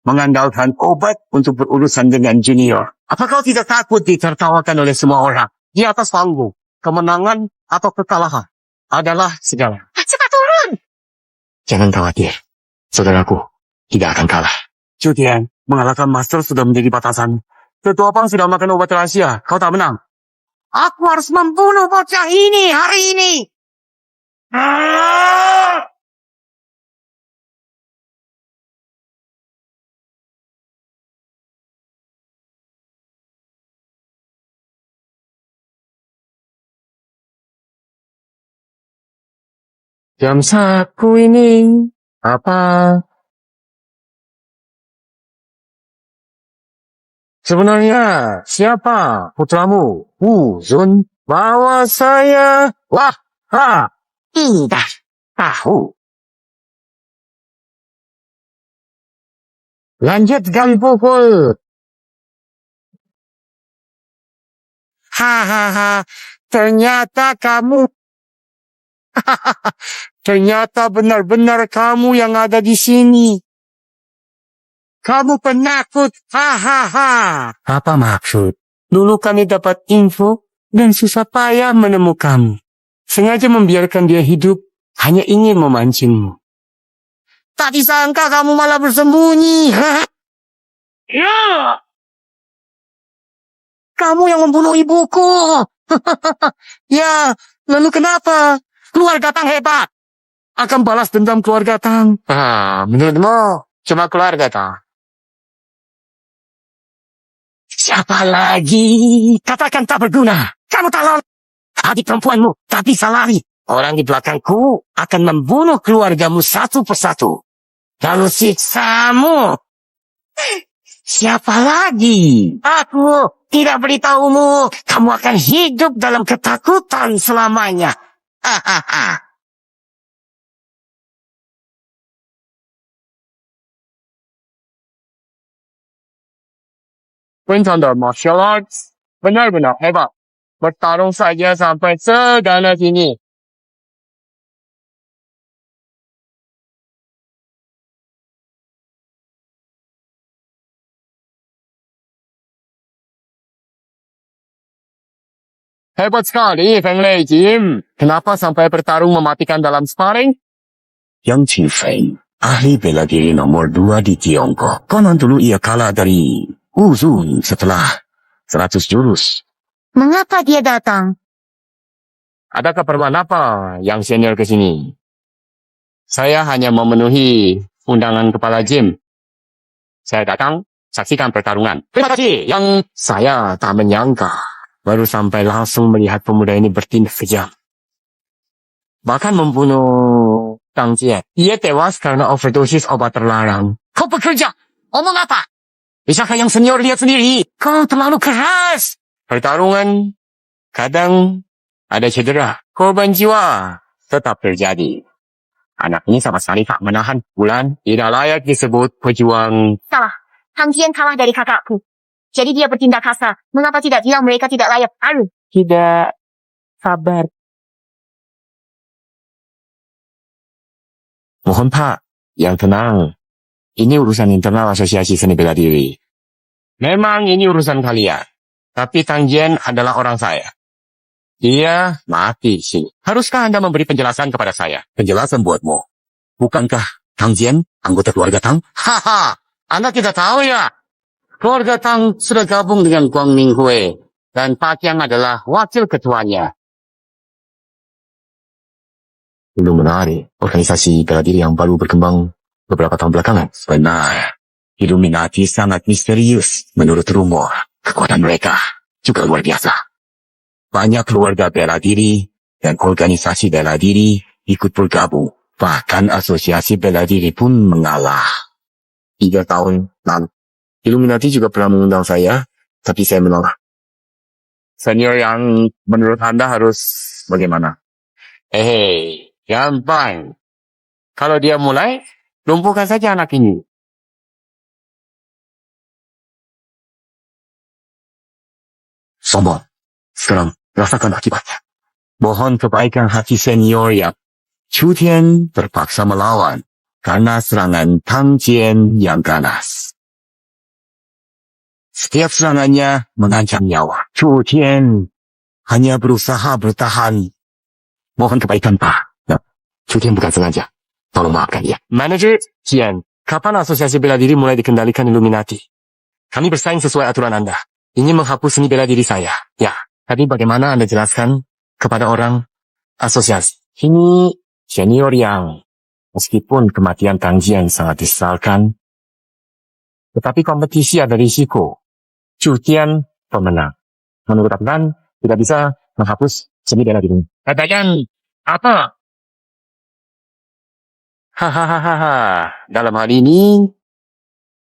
Mengandalkan obat untuk berurusan dengan junior. Apa kau tidak takut ditertawakan oleh semua orang? Di atas panggung, kemenangan atau kekalahan adalah segala. Cepat turun. Jangan khawatir. Saudaraku tidak akan kalah. Cutian, mengalahkan Master sudah menjadi batasan. Ketua Pang sudah makan obat rahasia. Kau tak menang. Aku harus membunuh bocah ini hari ini. Jam saku ini apa? Sebenarnya siapa putramu? Zun bawa saya. Wah, Tidak. tahu. Lanjut kali pukul. Hahaha, ternyata kamu Ternyata benar-benar kamu yang ada di sini. Kamu penakut. Hahaha. Apa maksud? Dulu kami dapat info dan susah payah menemukanmu. Sengaja membiarkan dia hidup hanya ingin memancingmu. Tak disangka kamu malah bersembunyi. Ya. Kamu yang membunuh ibuku. Ya, lalu kenapa? Keluarga Tang hebat. Akan balas dendam keluarga Tang. Menurutmu cuma keluarga Tang? Siapa lagi? Katakan tak berguna. Kamu talon. Adik perempuanmu tak bisa lari. Orang di belakangku akan membunuh keluargamu satu persatu. Lalu siksamu. Siapa lagi? Aku tidak beritahumu. Kamu akan hidup dalam ketakutan selamanya. Hahaha. 非常的 martial arts benar-benar hebat. Bertarung saja sampai segala sini. Hebat sekali, Feng Lei Jim. Kenapa sampai bertarung mematikan dalam sparring? Yang Qifeng, ahli bela diri nomor 2 di Tiongkok. Konon dulu ia kalah dari Wu Zun setelah 100 jurus. Mengapa dia datang? Ada keperluan apa yang senior ke sini? Saya hanya memenuhi undangan kepala gym. Saya datang saksikan pertarungan. Terima kasih. Yang saya tak menyangka. Baru sampai langsung melihat pemuda ini bertindak kejam. Bahkan membunuh Tang Jian. Ia tewas karena overdosis obat terlarang. Kau bekerja. Omong apa? Bisakah yang senior lihat sendiri? Kau terlalu keras. Pertarungan kadang ada cedera. Korban jiwa tetap terjadi. Anak ini sama sekali tak menahan pukulan. Tidak layak disebut pejuang. Salah. Tang Jian kalah dari kakakku. Jadi dia bertindak kasar. Mengapa tidak bilang mereka tidak layak? Tidak sabar. Mohon Pak, yang tenang. Ini urusan internal asosiasi seni bela diri. Memang ini urusan kalian. Tapi Tang Jian adalah orang saya. Dia mati sini. Haruskah Anda memberi penjelasan kepada saya? Penjelasan buatmu. Bukankah Tang Jian anggota keluarga Tang? Haha, Anda tidak tahu ya? Keluarga Tang sudah gabung dengan Guang Minghui. Dan Pak Yang adalah wakil ketuanya. Belum menarik. Organisasi bela diri yang baru berkembang beberapa tahun belakangan. Benar. Illuminati sangat misterius. Menurut rumor, kekuatan mereka juga luar biasa. Banyak keluarga bela diri dan organisasi bela diri ikut bergabung. Bahkan asosiasi bela diri pun mengalah. 3 tahun lalu. Illuminati juga pernah mengundang saya, tapi saya menolak. Senior yang menurut Anda harus bagaimana? Gampang. Kalau dia mulai, lumpuhkan saja anak ini. Sombong. Sekarang rasakan akibatnya. Mohon kebaikan hati senior yang Chu Tian terpaksa melawan karena serangan Tang Jian yang ganas. Setiap serangannya mengancam nyawa. Chu Tian hanya berusaha bertahan. Mohon kebaikan Pak. Nah, Chu Tian bukan sengaja. Tolong maafkan dia. Manager Jian, kapan asosiasi bela diri mulai dikendalikan Illuminati? Kami bersaing sesuai aturan Anda. Ingin menghapus seni bela diri saya. Ya, tapi bagaimana Anda jelaskan kepada orang asosiasi? Ini senior yang meskipun kematian Tang Jian sangat disesalkan, tetapi kompetisi ada risiko. Chu Tian pemenang. Menurut aturan tidak bisa menghapus seni bela diri. Katakan apa? Hahaha. Dalam hal ini,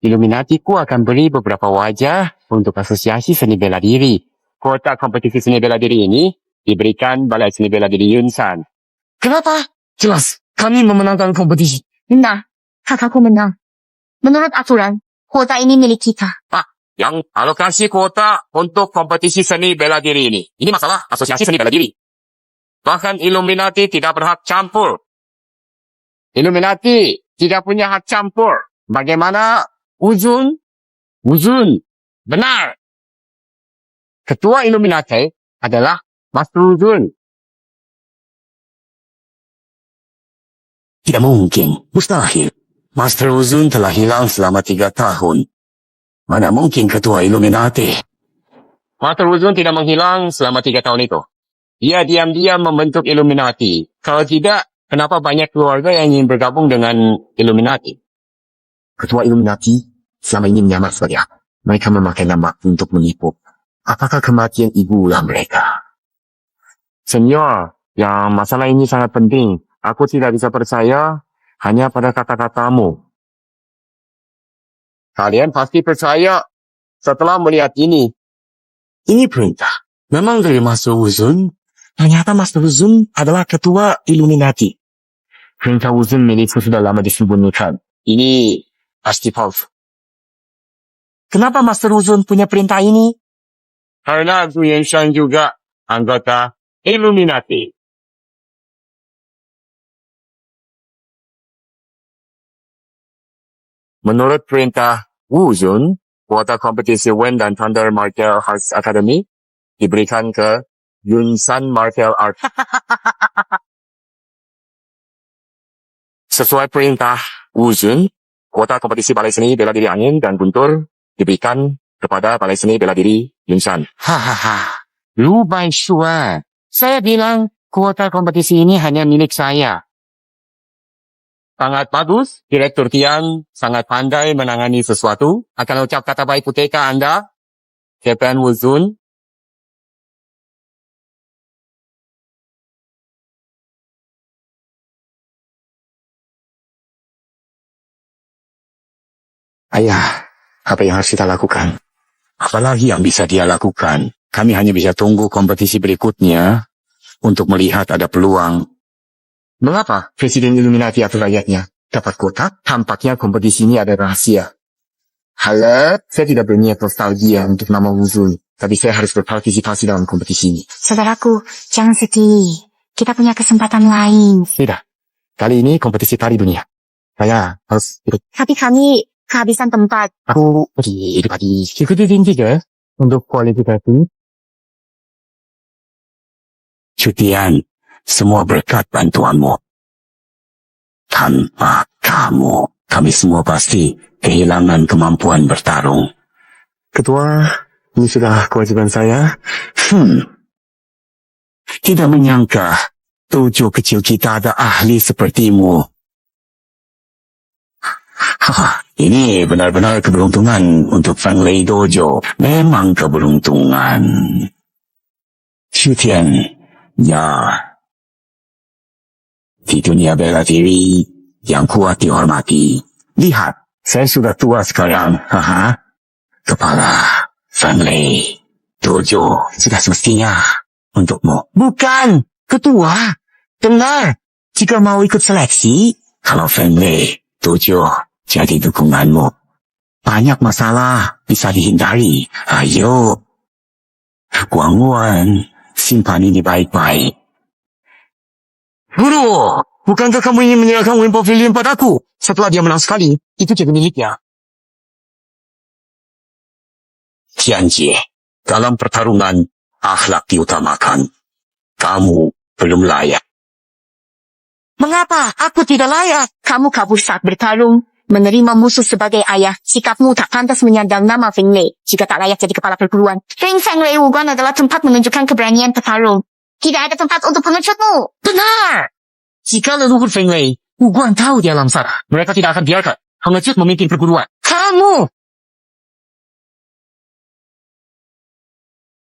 Illuminatiku akan beri beberapa wajah untuk asosiasi seni bela diri. Kota kompetisi seni bela diri ini diberikan Balai Seni Bela Diri Yunsan. Kenapa? Jelas, kami memenangkan kompetisi. Nah, kakakku menang. Menurut aturan, kota ini milik kita. Yang alokasi kuota untuk kompetisi seni bela diri ini. Ini masalah asosiasi seni bela diri. Bahkan Illuminati tidak berhak campur. Illuminati tidak punya hak campur. Bagaimana Uzun? Uzun. Benar. Ketua Illuminati adalah Master Uzun. Tidak mungkin. Mustahil. Master Uzun telah hilang selama 3 tahun. Mana mungkin ketua Illuminati? Master Uzun tidak menghilang selama 3 tahun itu. Dia diam-diam membentuk Illuminati. Kalau tidak, kenapa banyak keluarga yang ingin bergabung dengan Illuminati? Ketua Illuminati selama ini menyamar sebagai apa? Mereka memakai nama untuk menipu. Apakah kematian ibulah mereka? Senior, yang masalah ini sangat penting. Aku tidak bisa percaya hanya pada kata-katamu. Kalian pasti percaya setelah melihat ini. Ini perintah. Memang dari Master Uzun? Ternyata Master Uzun adalah ketua Illuminati. Perintah Uzun milikku sudah lama disembunyikan. Ini pasti palsu. Kenapa Master Uzun punya perintah ini? Karena Gu Yunshan juga anggota Illuminati. Menurut perintah Wu Zun, kuota kompetisi Wen dan Thunder Martial Arts Academy diberikan ke Yunsan Martial Arts. Sesuai perintah Wu Zun, kuota kompetisi balai seni bela diri angin dan guntur diberikan kepada balai seni bela diri Yunsan. Hahaha. Lu baik sure. Saya bilang kuota kompetisi ini hanya milik saya. Sangat bagus, Direktur Tian sangat pandai menangani sesuatu. Akan ucap kata baik UTK Anda, Kapten Wu Zun. Ayah, apa yang harus kita lakukan? Apalagi yang bisa dia lakukan? Kami hanya bisa tunggu kompetisi berikutnya untuk melihat ada peluang. Mengapa Presiden Illuminati atau rakyatnya dapat kuota? Tampaknya kompetisi ini ada rahasia. Halo, saya tidak berniat nostalgia untuk nama Uzun, tapi saya harus berpartisipasi dalam kompetisi ini. Saudaraku, jangan sedih. Kita punya kesempatan lain. Tidak, kali ini kompetisi tari dunia. Saya harus ikut. Tapi kami kehabisan tempat. Aku pergi pagi. Ikutin tiga untuk kualifikasi. Cutian, semua berkat bantuanmu. Tanpa kamu, kami semua pasti kehilangan kemampuan bertarung. Ketua, ini sudah kewajiban saya. Tidak menyangka, tujuh kecil kita ada ahli sepertimu. Ini benar-benar keberuntungan untuk Feng Lei Dojo. Memang keberuntungan. Cutian, ya. Di dunia bela diri, yang kuat dihormati. Lihat, saya sudah tua sekarang. Kepala Feng Lei Dojo sudah semestinya untukmu. Bukan, ketua. Dengar, jika mau ikut seleksi, kalau Feng Lei Dojo jadi dukunganmu, banyak masalah bisa dihindari. Ayo, Guang Wan, simpan ini baik-baik. Guru, bukankah kamu ingin menyerahkan Win Pavilion padaku? Setelah dia menang sekali, itu jadi miliknya. Tianjie, dalam pertarungan, akhlak diutamakan. Kamu belum layak. Mengapa aku tidak layak? Kamu kabur saat bertarung. Menerima musuh sebagai ayah, sikapmu tak pantas menyandang nama Feng Lei jika tak layak jadi kepala perguruan. Ring Feng Lei Wuguan adalah tempat menunjukkan keberanian petarung. Tidak ada tempat untuk pengecutmu. Benar! Jika leluhur Feng Lei, Wuguan tahu di alam sana, mereka tidak akan biarkan pengecut memimpin perguruan. Kamu!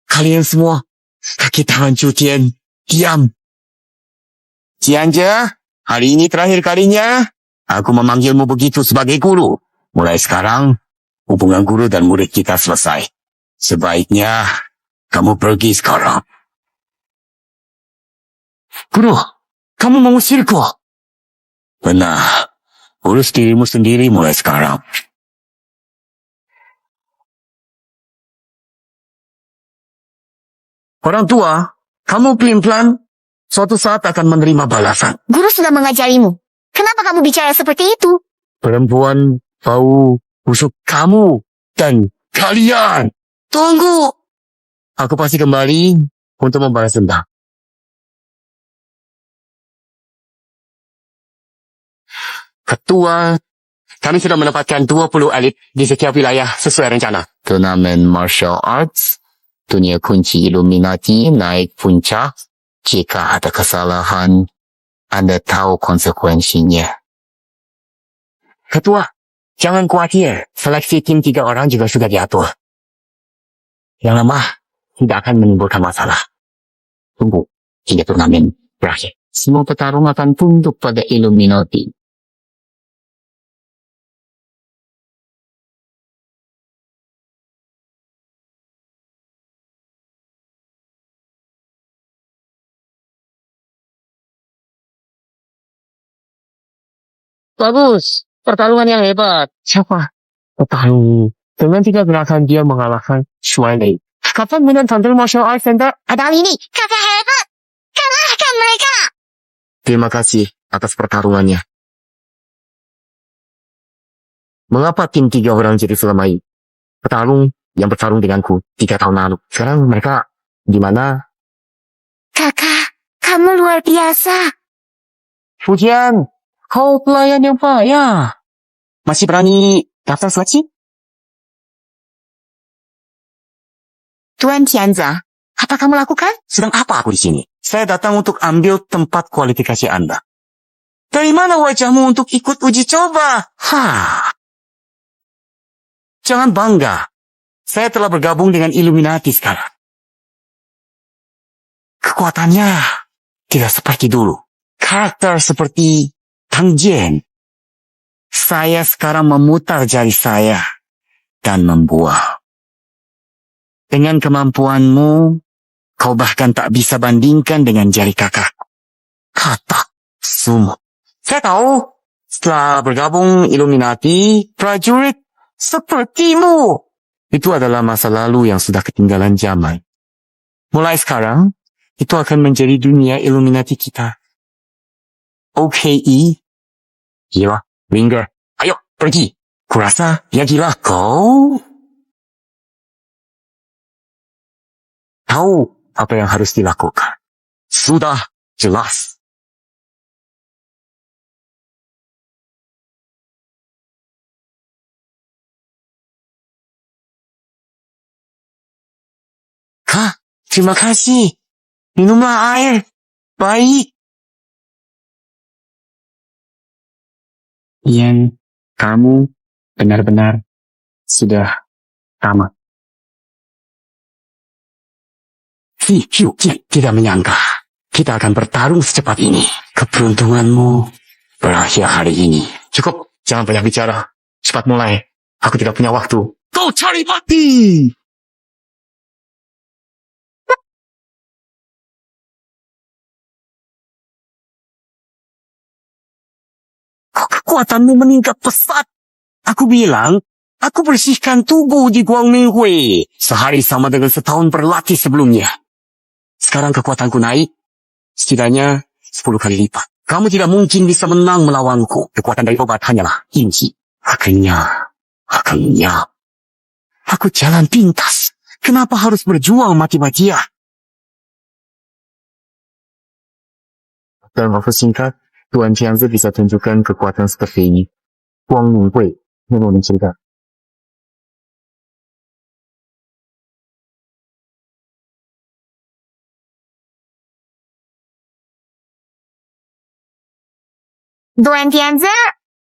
Kalian semua, kaki tangan Cutian, diam. Tianjie, hari ini terakhir kalinya, aku memanggilmu begitu sebagai guru. Mulai sekarang, hubungan guru dan murid kita selesai. Sebaiknya, kamu pergi sekarang. Guru, kamu mengusirku. Benar. Urus dirimu sendiri mulai sekarang. Orang tua, kamu pelin-pelan suatu saat akan menerima balasan. Guru sudah mengajarimu. Kenapa kamu bicara seperti itu? Perempuan bau busuk kamu dan kalian. Tunggu. Aku pasti kembali untuk membalas dendam. Ketua, kami sudah mendapatkan 20 elit di setiap wilayah sesuai rencana. Turnamen martial arts, dunia kunci Illuminati naik puncak. Jika ada kesalahan, Anda tahu konsekuensinya. Ketua, jangan khawatir. Seleksi tim 3 orang juga sudah diatur. Yang lemah tidak akan menimbulkan masalah. Tunggu hingga turnamen berakhir. Semua petarung akan tunduk pada Illuminati. Bagus. Pertarungan yang hebat. Siapa? Petarung. Dengan 3 gerakan dia mengalahkan Shuai Lei. Kapan menonton Martial Arts Center? Ada ini, kakak hebat. Kalahkan mereka. Terima kasih atas pertarungannya. Mengapa tim 3 orang jadi selama ini? Petarung yang bertarung denganku 3 tahun lalu. Sekarang mereka di mana? Kakak, kamu luar biasa. Fujian, kau pelayan yang payah. Masih berani daftar seleksi? Tuan Tianza, apa kamu lakukan? Sedang apa aku di sini? Saya datang untuk ambil tempat kualifikasi Anda. Dari mana wajahmu untuk ikut uji coba? Jangan bangga. Saya telah bergabung dengan Illuminati sekarang. Kekuatannya tidak seperti dulu. Karakter seperti Tang Jian. Saya sekarang memutar jari saya dan membuah. Dengan kemampuanmu, kau bahkan tak bisa bandingkan dengan jari kakak. Kata sumo. Saya tahu, setelah bergabung Illuminati, prajurit sepertimu. Itu adalah masa lalu yang sudah ketinggalan zaman. Mulai sekarang, itu akan menjadi dunia Illuminati kita. OKE? Gila, Winger. Ayo, pergi. Kurasa, ya gila kau. Tahu apa yang harus dilakukan. Sudah jelas. Terima kasih. Minumlah air. Baik. Ian, kamu benar-benar sudah tamat. Tidak menyangka kita akan bertarung secepat ini. Keberuntunganmu berakhir hari ini. Cukup, jangan banyak bicara. Cepat mulai. Aku tidak punya waktu. Kau cari mati! Kekuatanmu meningkat pesat. Aku bilang, aku bersihkan tubuh di Guangminghui. Sehari sama dengan setahun berlatih sebelumnya. Sekarang kekuatanku naik, setidaknya 10 kali lipat. Kamu tidak mungkin bisa menang melawanku. Kekuatan dari obat hanyalah inci. Akhirnya, aku jalan pintas. Kenapa harus berjuang mati-matian? Dalam waktu singkat, Tuan Tianzi bisa tunjukkan kekuatan seperti ini. Guang Minghui memang mencegah. Tuan Tianza,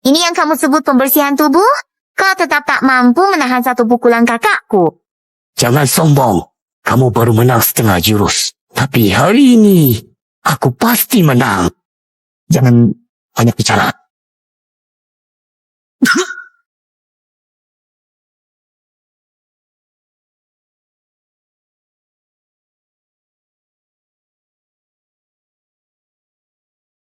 ini yang kamu sebut pembersihan tubuh? Kau tetap tak mampu menahan satu pukulan kakakku. Jangan sombong. Kamu baru menang setengah jurus. Tapi hari ini, aku pasti menang. Jangan banyak bicara.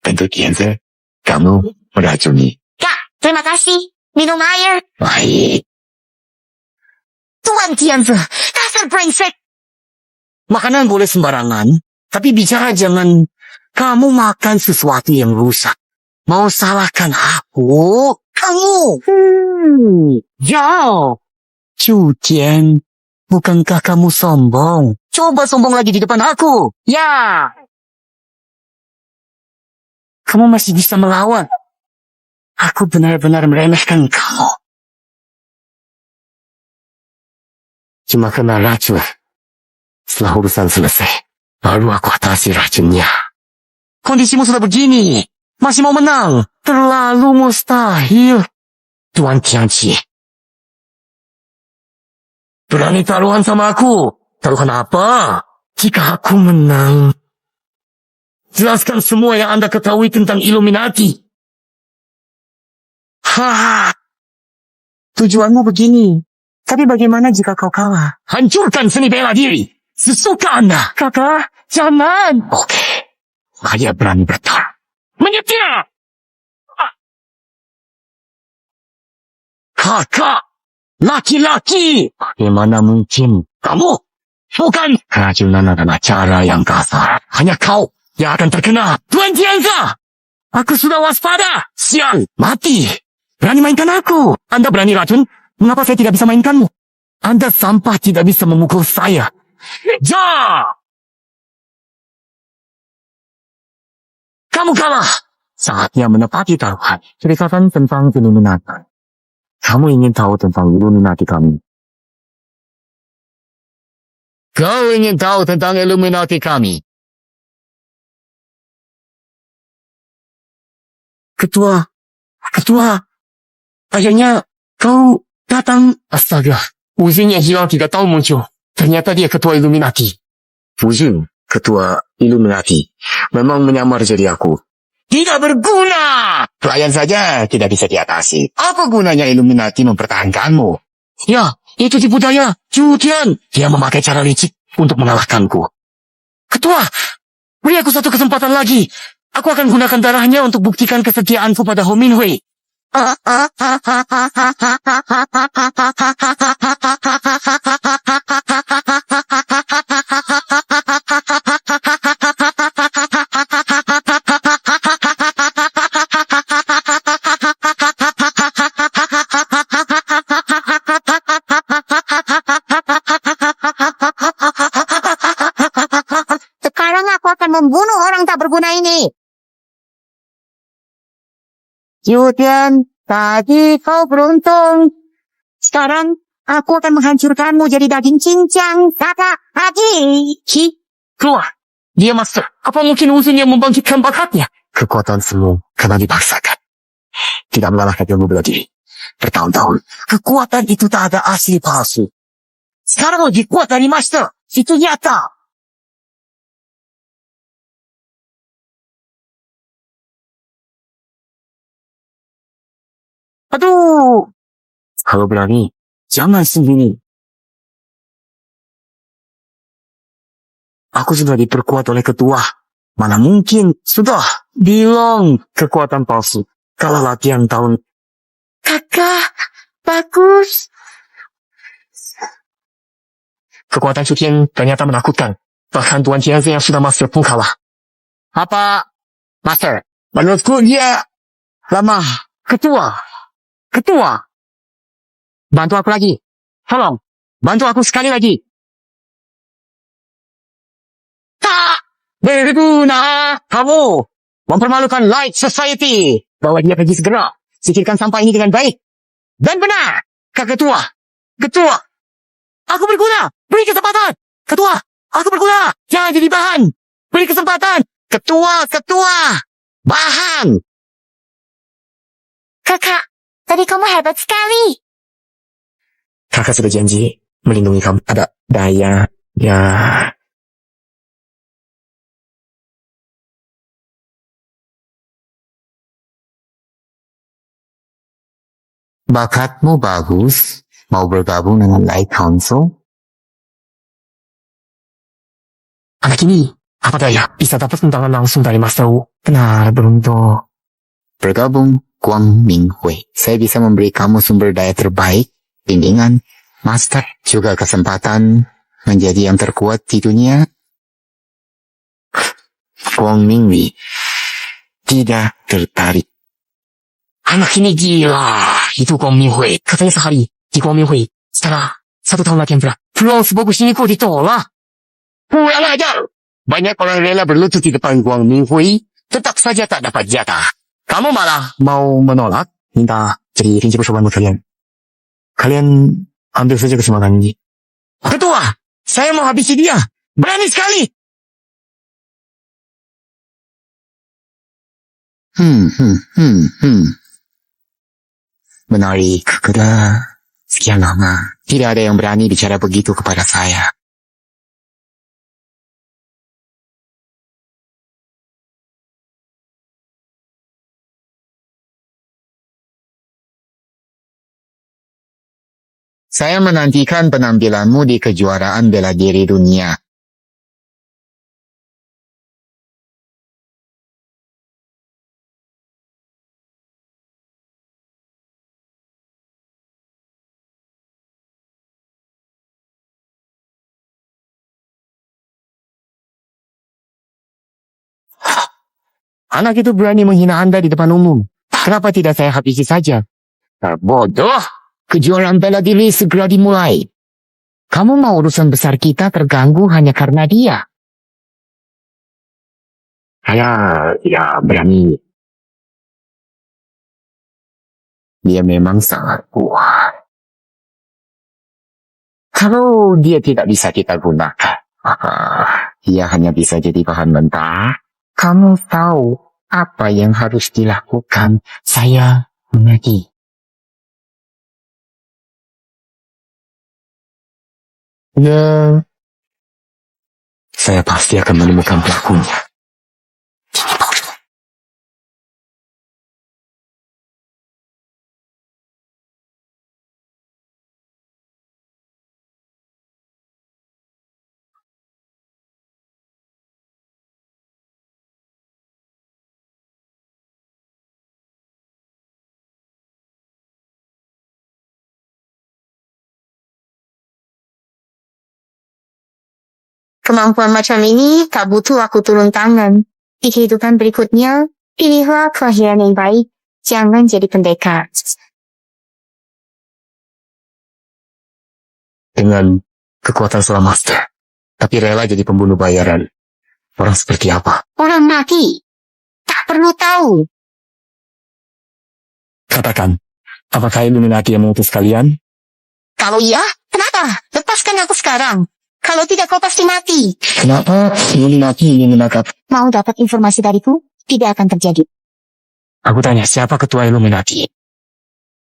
Tentu Tianzi, kamu meracuni. Kak, terima kasih. Minum air. Baik. Tuan Tianza, dasar brengsek. Makanan boleh sembarangan, tapi bicara jangan kamu makan sesuatu yang rusak. Mau salahkan aku? Kamu! Jauh. Cutian, bukankah kamu sombong? Coba sombong lagi di depan aku. Ya. Kamu masih bisa melawan. Aku benar-benar meremehkan kamu. Cuma kena racun. Setelah urusan selesai, baru aku atasi racunnya. Kondisimu sudah begini. Masih mau menang? Terlalu mustahil. Tuan Tianqi. Berani taruhan sama aku? Taruhan apa? Jika aku menang, jelaskan semua yang Anda ketahui tentang Illuminati. Ha! Tujuanmu begini. Tapi bagaimana jika kau kalah? Hancurkan seni bela diri. Sesuka Anda. Kakak, jangan. Oke. Saya berani bertarung. Menyetir! Kakak! Laki-laki! Bagaimana mungkin? Kamu? Bukan! Keracunan adalah cara yang kasar. Hanya kau yang akan terkena. Tuan Tianza! Aku sudah waspada. Sial, mati. Berani mainkan aku. Anda berani racun? Mengapa saya tidak bisa mainkanmu? Anda sampah tidak bisa memukul saya. Ja! Kamu kalah. Saatnya menepati taruhan. Ceritakan tentang Illuminati. Kamu ingin tahu tentang Illuminati kami? Kau ingin tahu tentang Illuminati kami? Ketua, akhirnya kau datang. Astaga, Wuzin yang hilang 3 tahun muncul. Ternyata dia ketua Illuminati. Wuzin, ketua Illuminati, memang menyamar jadi aku. Tidak berguna! Pelayan saja tidak bisa diatasi. Apa gunanya Illuminati mempertahankanmu? Ya, itu tipu daya. Cutian. Dia memakai cara licik untuk mengalahkanku. Ketua, beri aku satu kesempatan lagi. Aku akan gunakan darahnya untuk buktikan kesetiaanku pada Ho Minhui. Sekarang aku akan membunuh orang tak berguna ini. Jutian, tadi kau beruntung. Sekarang aku akan menghancurkanmu jadi daging cincang. Kakak, Haji. Keluar. Dia master. Apa mungkin Wuzin yang membangkitkan bakatnya? Kekuatan semu karena dipaksakan. Tidak mengalahkan ilmu bela diri. Bertahun-tahun. Kekuatan itu tak ada asli palsu. Sekarang lebih kuat dari master. Itu nyata. Aduh. Kalau berani, jangan sembunyi. Aku sudah diperkuat oleh ketua. Mana mungkin? Sudah. Bilang kekuatan palsu. Kalau latihan tahun... Kakak, bagus. Kekuatan Cutian ternyata menakutkan. Bahkan Tuan Tianzi yang sudah master pun kalah. Apa? Master, menurutku dia lemah. Ketua. Bantu aku lagi. Tolong, bantu aku sekali lagi. Tak berguna. Kamu mempermalukan Light Society. Bawa dia pergi segera. Singkirkan sampah ini dengan baik. Dan benar. Ketua. Aku berguna. Beri kesempatan. Ketua, aku berguna. Jangan jadi bahan. Beri kesempatan. Ketua. Bahan. Kakak, tadi kamu hebat sekali. Kakak sudah janji melindungi kamu. Ada daya. Ya. Bakatmu bagus. Mau bergabung dengan Light Council? Anak ini, apa daya? Bisa dapat undangan langsung dari Master Wu. Benar, beruntung. Bergabung Guang Minghui. Saya bisa memberi kamu sumber daya terbaik, bimbingan, master, juga kesempatan menjadi yang terkuat di dunia. Guang Minghui tidak tertarik. Anak ini gila. Itu Gong Minghui. Katanya sehari di Gong Minghui. Setelah 1 tahun latihan berat. Peluang sebagus ini kok ditolak. Kurang ajar. Banyak orang rela berlutut di depan Guang Minghui. Tetap saja tak dapat jatah. Kamu malah mau menolak. Minta jadi prinsip persoalan kalian. Kalian ambil saja kesempatan ini. Ketua, saya mau habisi dia. Berani sekali. Menarik, kuda. Sekian lama, tidak ada yang berani bicara begitu kepada saya. Saya menantikan penampilanmu di kejuaraan bela diri dunia. Anak itu berani menghina Anda di depan umum. Kenapa tidak saya habisi saja? Bodoh. Kejuaraan bela diri segera dimulai. Kamu mau urusan besar kita terganggu hanya karena dia? Saya tidak berani. Dia memang sangat kuat. Kalau dia tidak bisa kita gunakan, dia hanya bisa jadi bahan mentah. Kamu tahu apa yang harus dilakukan? Saya mengerti. Ya, saya pasti akan menemukan pelakunya. Kemampuan macam ini tak butuh aku turun tangan. Di kehidupan berikutnya, pilihlah kelahiran yang baik. Jangan jadi pendekar. Dengan kekuatan seorang master, tapi rela jadi pembunuh bayaran. Orang seperti apa? Orang mati. Tak perlu tahu. Katakan, apakah Illuminati yang mengutus kalian? Kalau iya, kenapa? Lepaskan aku sekarang. Kalau tidak kau pasti mati. Kenapa Illuminati ingin menangkap? Mau dapat informasi dariku? Tidak akan terjadi. Aku tanya, siapa ketua Illuminati?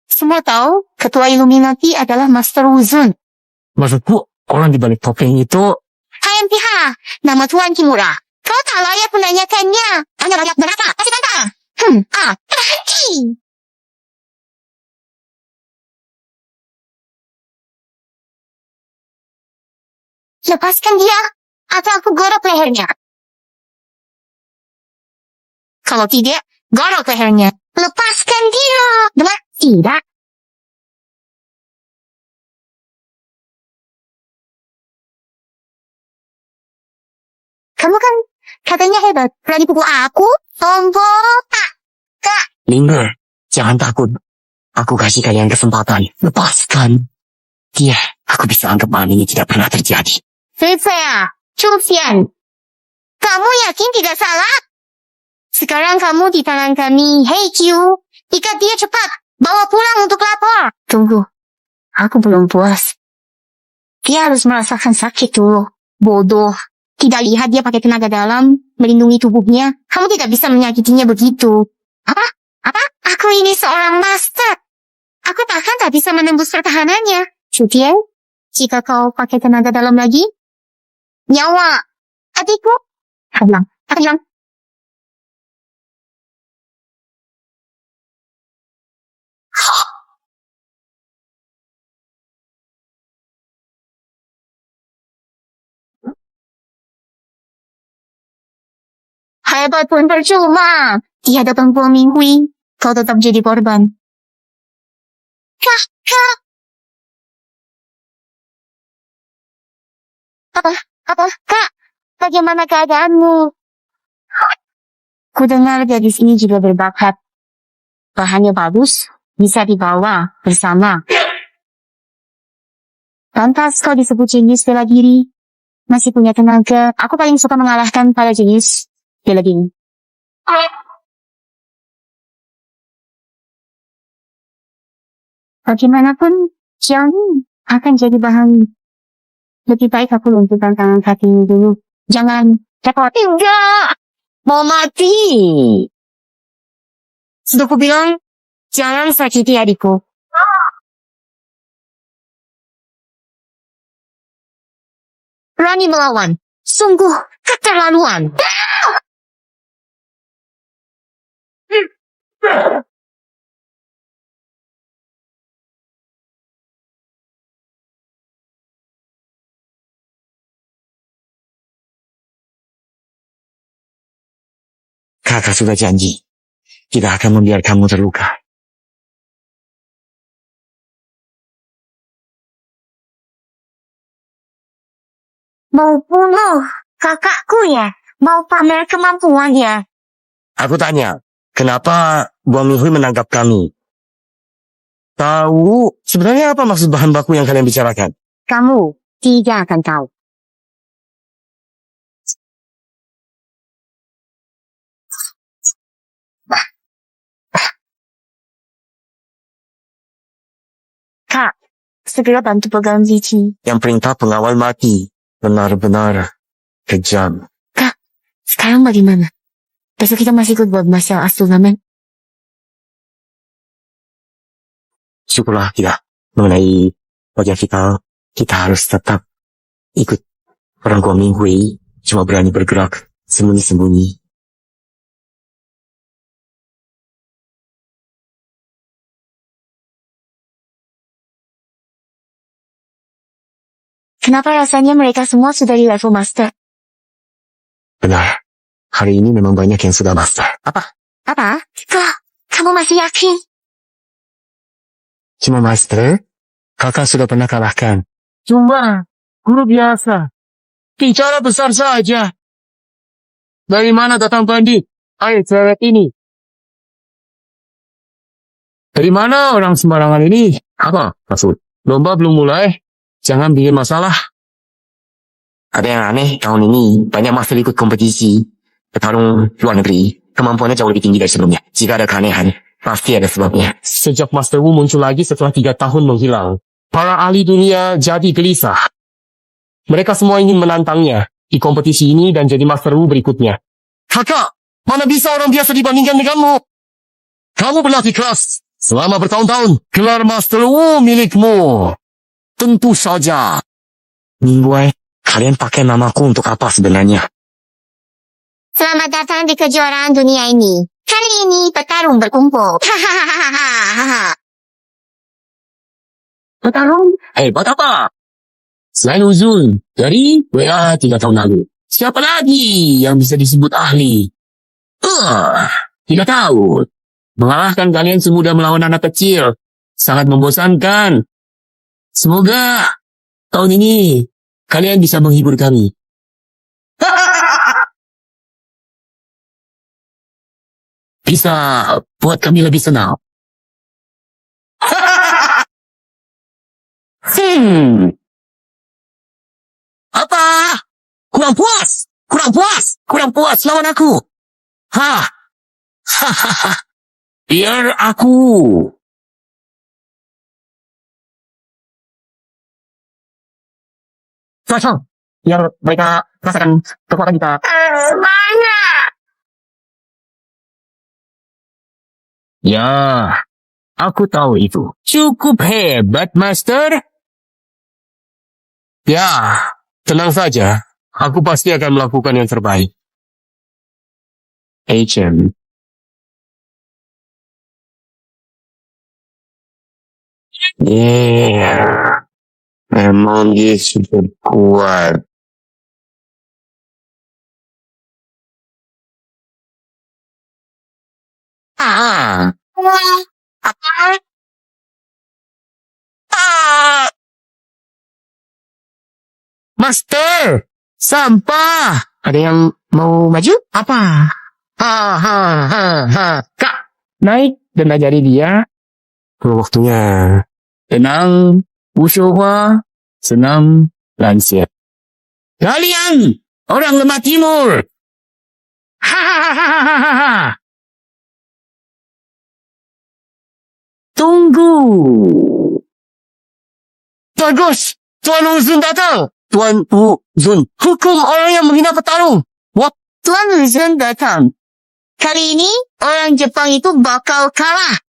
Semua tahu, ketua Illuminati adalah Master Wuzun. Maksudku, orang di balik topeng itu... HMPH, nama Tuan Kimura. Kau tak layak menanyakannya. Hanya rakyat neraka. Kasih tanda. Berhenti. Lepaskan dia, atau aku gorok lehernya. Kalau tidak, gorok lehernya. Lepaskan dia. Dengar? Tidak. Kamu kan katanya hebat. Berani pukul aku? Sombong. Kak. Linger, jangan takut. Aku kasih kalian kesempatan. Lepaskan. Dia, aku bisa anggap hal ini tidak pernah terjadi. Saya, Chufian. Kamu yakin tidak salah? Sekarang kamu di tangan kami. Hey Q, ikat dia cepat. Bawa pulang untuk lapor. Tunggu, aku belum puas. Dia harus merasakan sakit dulu. Bodoh. Tidak lihat dia pakai tenaga dalam, melindungi tubuhnya. Kamu tidak bisa menyakitinya begitu. Apa? Aku ini seorang master. Aku bahkan tak bisa menembus pertahanannya. Chufian, jika kau pakai tenaga dalam lagi, nyawa adikku akan hilang. Hebat pun percuma. Di hadapan Guang Minghui, kau tetap jadi korban. Kak. Kak? Bagaimana keadaanmu? Ku dengar gadis ini juga berbakat. bahannya bagus, bisa dibawa bersama. Pantas kau disebut jenius bela diri. Masih punya tenaga. Aku paling suka mengalahkan para jenius bela diri. Bagaimanapun, Xiao Ni akan jadi bahan. Lebih baik aku lunturkan tangan kaki dulu. Jangan repot. Enggak! Mau mati! Sudah ku bilang, jangan sakiti adikku. Berani melawan. Sungguh keterlaluan. Kakak sudah janji, tidak akan membiarkan kamu terluka. Mau bunuh kakakku ya? Mau pamer kemampuan ya? Aku tanya, kenapa Buang Minghui menangkap kami? Tahu sebenarnya apa maksud bahan baku yang kalian bicarakan? Kamu tidak akan tahu. Kak, segera bantu pegang Zici. Yang perintah pengawal mati benar-benar kejam. Sekarang bagaimana? Besok kita masih ikut buat Martial Arts Turnamen. Syukurlah tidak. Mengenai bagian vital, kita harus tetap ikut. Orang Buang Minghui cuma berani bergerak sembunyi-sembunyi. Kenapa rasanya mereka semua sudah di level master? Benar. Hari ini memang banyak yang sudah master. Apa? Kak, kamu masih yakin? Cuma master, kakak sudah pernah kalahkan. Cuma guru biasa. Bicara besar saja. Dari mana datang pandit? Ayo cewek ini. Dari mana orang sembarangan ini? Apa maksud? Lomba belum mulai. Jangan bikin masalah. Ada yang aneh, tahun ini banyak master ikut kompetisi. Petarung luar negeri, kemampuannya jauh lebih tinggi dari sebelumnya. Jika ada keanehan, pasti ada sebabnya. Sejak Master Wu muncul lagi setelah 3 tahun menghilang, para ahli dunia jadi gelisah. Mereka semua ingin menantangnya di kompetisi ini dan jadi Master Wu berikutnya. Kakak, mana bisa orang biasa dibandingkan denganmu? Kamu berlatih keras selama bertahun-tahun. Gelar Master Wu milikmu. Tentu saja. Mingguai, kalian pakai namaku untuk apa sebenarnya? Selamat datang di kejuaraan dunia ini. Kali ini petarung berkumpul. Hahaha. Petarung? Hebat apa? Selain Uzun, dari WA 3 tahun lalu. Siapa lagi yang bisa disebut ahli? 3 tahun. Mengalahkan kalian semudah melawan anak kecil. Sangat membosankan. Semoga tahun ini kalian bisa menghibur kami. Bisa buat kami lebih senang. Apa? Kurang puas? Kurang puas lawan aku? Hahaha. Biar aku. Cocok. Biar mereka rasakan kekuatan kita. Semangat! Ya, aku tahu itu. Cukup hebat, Master. Ya, tenang saja. Aku pasti akan melakukan yang terbaik. HM. Yeah. Memang dia super kuat. Master! Sampah! Ada yang mau maju? Apa? Kak! naik dan ajari dia Kalau waktunya tenang, usaha, senam, lansia. Kalian orang lemah timur. Hahaha. Tunggu. Bagus. Tuan Uzun datang. Tuan Zun. Hukum orang yang menghina petarung. Tuan Uzun datang. Kali ini orang Jepang itu bakal kalah.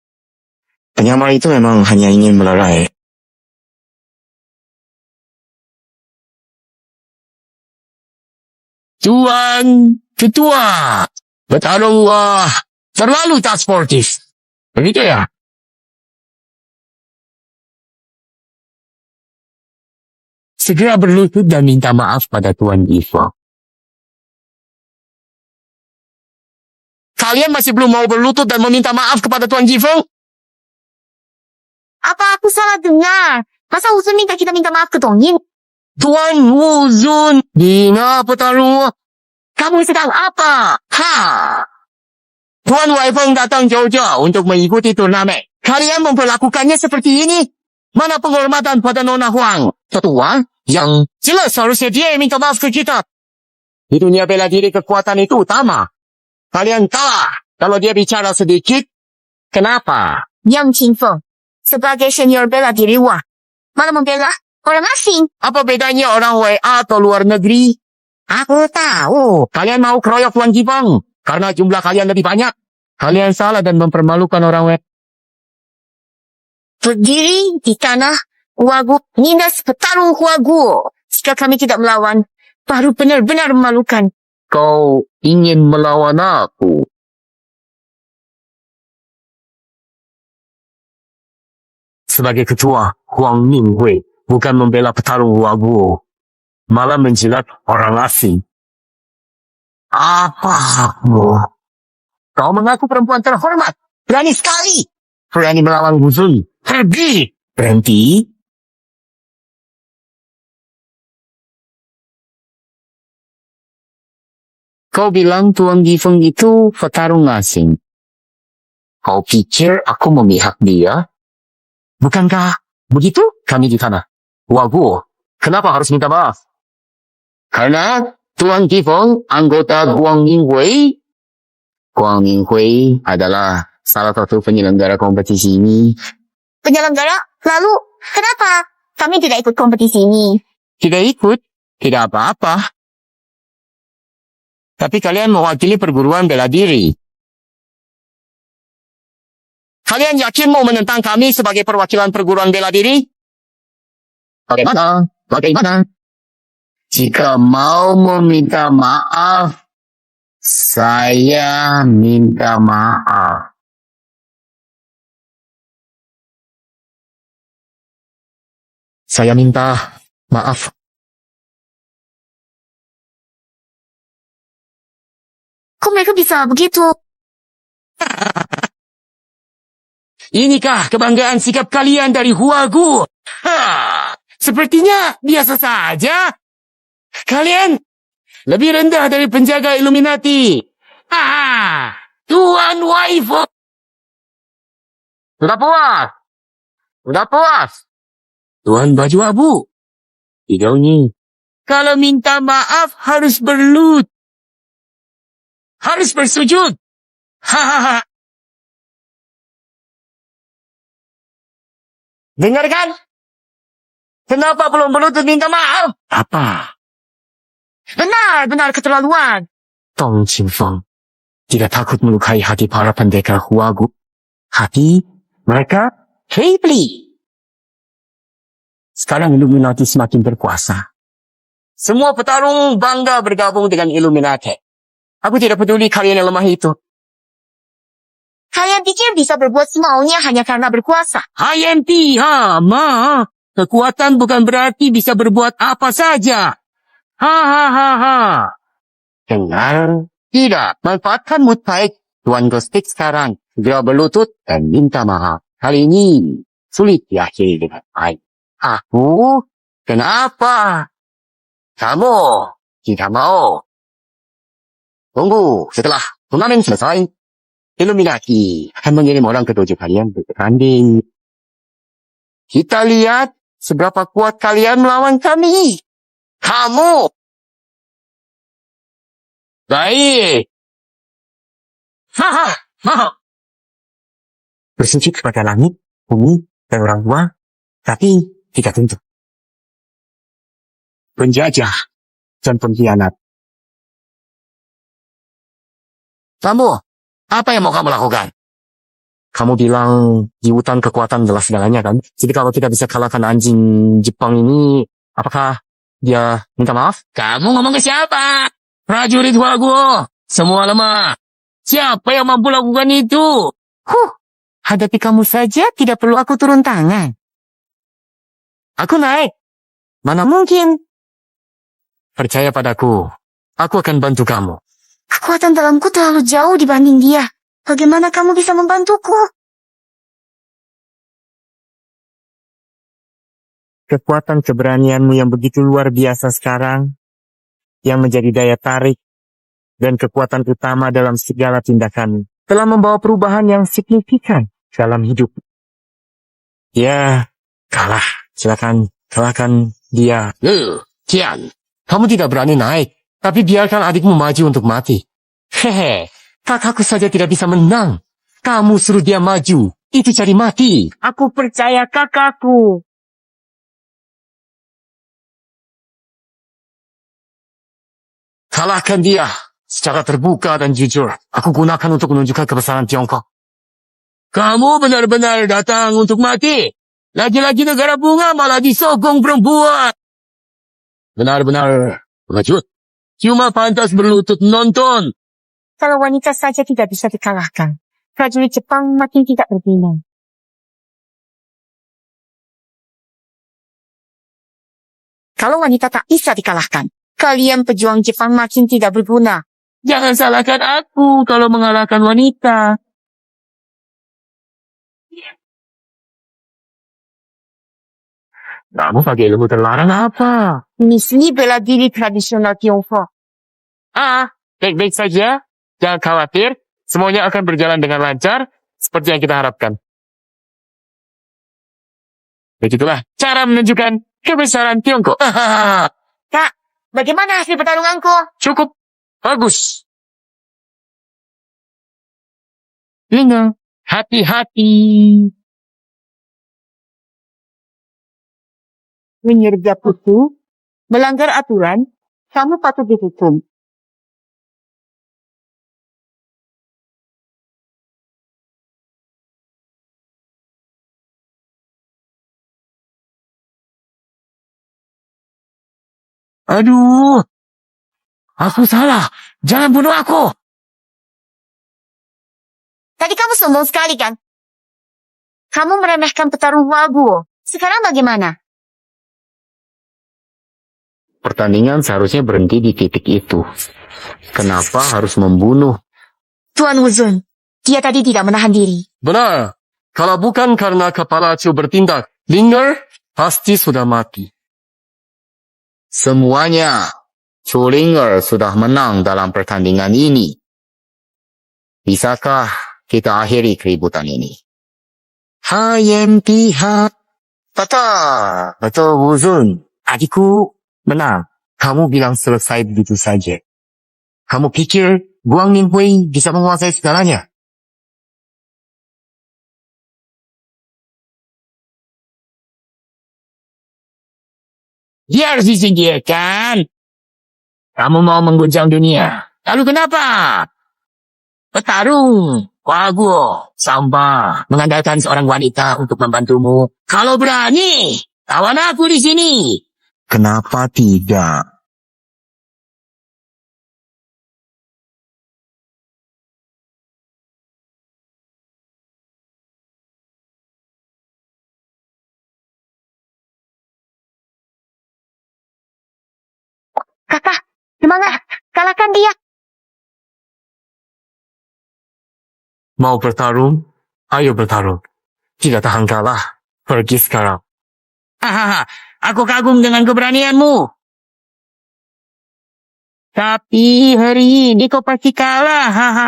Penyamar itu memang hanya ingin melerai. Tuan Ketua. Petarung terlalu tak sportif. Begitu ya? Segera berlutut dan minta maaf pada Tuan Giva. Kalian masih belum mau berlutut dan meminta maaf kepada Tuan Giva? Apa aku salah dengar? Masa Uzun minta kita minta maaf ke Dongin? Tuan Uzun, Dina petarung. Kamu sedang apa? Ha! Tuan Waifeng datang jauh-jauh untuk mengikuti turnamen. Kalian memperlakukannya seperti ini? Mana penghormatan pada Nona Huang? Ketua yang jelas harusnya dia yang minta maaf ke kita. Di dunia bela diri kekuatan itu utama. Kalian kalah kalau dia bicara sedikit. Kenapa? Yang Qingfeng, sebagai senior bela diri mana membela orang asing? Apa bedanya orang WA atau luar negeri? Aku tahu. Kalian mau keroyok Tuan Jipang karena jumlah kalian lebih banyak. Kalian salah dan mempermalukan orang WA. Berdiri di tanah Wagu, nindas petarung Wagu. Jika kami tidak melawan, baru benar-benar memalukan. Kau ingin melawan aku? Sebagai ketua, Huang Minghui bukan membela petarung Wagu, malah menjilat orang asing. Apa kamu? Kau mengaku perempuan terhormat. Berani sekali. Berani melawan Uzun. Pergi. Berhenti. Kau bilang Tuan Gifeng itu petarung asing. Kau pikir aku memihak dia? Bukankah begitu kami di tanah Wagu? Kenapa harus minta maaf? Karena Tuan Gifeng anggota Guang Yinghui. Guang Yinghui adalah salah satu penyelenggara kompetisi ini. Penyelenggara? Lalu, kenapa kami tidak ikut kompetisi ini? Tidak ikut, tidak apa-apa. Tapi kalian mewakili perguruan bela diri. Kalian yakin mau menentang kami sebagai perwakilan perguruan bela diri? Bagaimana? Bagaimana? Jika mau meminta maaf, saya minta maaf. Saya minta maaf. Kok mereka bisa begitu? Inikah kebanggaan sikap kalian dari Huagu? Sepertinya biasa saja. Kalian lebih rendah dari penjaga Illuminati. Tuan Waifu. Sudah puas? Sudah puas? Tuan baju abu. Tidak ini. Kalau minta maaf harus berlut. Harus bersujud. Hahaha. Dengarkan? Kenapa belum berlutut minta maaf? Apa? Benar keterlaluan. Dong Qingfeng tidak takut melukai hati para pendekar Huagu. Hati mereka hebat. Sekarang Illuminati semakin berkuasa. Semua petarung bangga bergabung dengan Illuminati. Aku tidak peduli kalian yang lemah itu. Kalian pikir bisa berbuat semaunya hanya karena berkuasa? HMP, ma. Kekuatan bukan berarti bisa berbuat apa saja. Hahaha. Dengar? Tidak. Manfaatkan mood baik. Tuan Gostik sekarang. Segera berlutut dan minta maaf. Kali ini sulit diakhiri dengan baik. Aku? Kenapa? Kamu tidak mau. Tunggu setelah turnamen selesai. Illuminati akan mengirim orang ke dojo kalian untuk bertanding. Kita lihat seberapa kuat kalian melawan kami. Kamu. Baik. Haha. Haha. Bersujud kepada langit, bumi, dan orang tua, tapi tidak tentu. Penjajah dan pengkhianat. Kamu, apa yang mau kamu lakukan? Kamu bilang di hutan kekuatan adalah segalanya kan? Jadi kalau kita bisa kalahkan anjing Jepang ini, apakah dia minta maaf? Kamu ngomong ke siapa? Prajurit Wago. Semua lemah. Siapa yang mampu lakukan itu? Hadapi kamu saja tidak perlu aku turun tangan. Aku naik. Mana mungkin? Percaya padaku. Aku akan bantu kamu. Kekuatan dalamku terlalu jauh dibanding dia. Bagaimana kamu bisa membantuku? Kekuatan keberanianmu yang begitu luar biasa sekarang, yang menjadi daya tarik, dan kekuatan utama dalam segala tindakan, telah membawa perubahan yang signifikan dalam hidup. Ya, kalah. Silakan, kalahkan dia. Kian, kamu tidak berani naik, tapi biarkan adikmu maju untuk mati. Hehe, kakakku saja tidak bisa menang. Kamu suruh dia maju, itu cari mati. Aku percaya kakakku. Kalahkan dia secara terbuka dan jujur. Aku gunakan untuk menunjukkan kebesaran Tiongkok. Kamu benar-benar datang untuk mati. Lagi-lagi negara bunga malah disogong perempuan. Benar-benar pengecut. Cuma pantas berlutut nonton. Kalau wanita saja tidak bisa dikalahkan, prajurit Jepang makin tidak berguna. Kalau wanita tak bisa dikalahkan, kalian pejuang Jepang makin tidak berguna. Jangan salahkan aku kalau mengalahkan wanita. Kamu pakai ilmu terlarang apa? Ini bela diri tradisional Tiongkok. Baik-baik saja. Jangan khawatir. Semuanya akan berjalan dengan lancar. Seperti yang kita harapkan. Begitulah cara menunjukkan kebesaran Tiongkok. Kak, bagaimana hasil pertarunganku? Cukup. Bagus. Linga, hati-hati. Menyergap itu, melanggar aturan, kamu patut dihukum. Aduh. Aku salah. Jangan bunuh aku. Tadi kamu sombong sekali kan? Kamu meremehkan petarung Waguo. Sekarang bagaimana? Pertandingan seharusnya berhenti di titik itu. Kenapa harus membunuh? Tuan Wuzun, dia tadi tidak menahan diri. Benar. Kalau bukan karena kepala Chu bertindak, Linger pasti sudah mati. Semuanya, Chu Linger sudah menang dalam pertandingan ini. Bisakah kita akhiri keributan ini? Hayem pihak. Betul Wuzun. Adikku menang. Kamu bilang selesai begitu saja. Kamu pikir Guang Ninghui bisa menguasai segalanya? Dia harus disingkirkan. Kamu mau mengguncang dunia. Lalu kenapa? Petarung, Waguo, Samba, mengandalkan seorang wanita untuk membantumu. Kalau berani, lawan aku di sini. Kenapa tidak? Kakak, semangat, kalahkan dia. Mau bertarung? Ayo bertarung. Tidak tahan kalah. Pergi sekarang. Hahaha, aku kagum dengan keberanianmu. Tapi hari ini kau pasti kalah. Hahaha.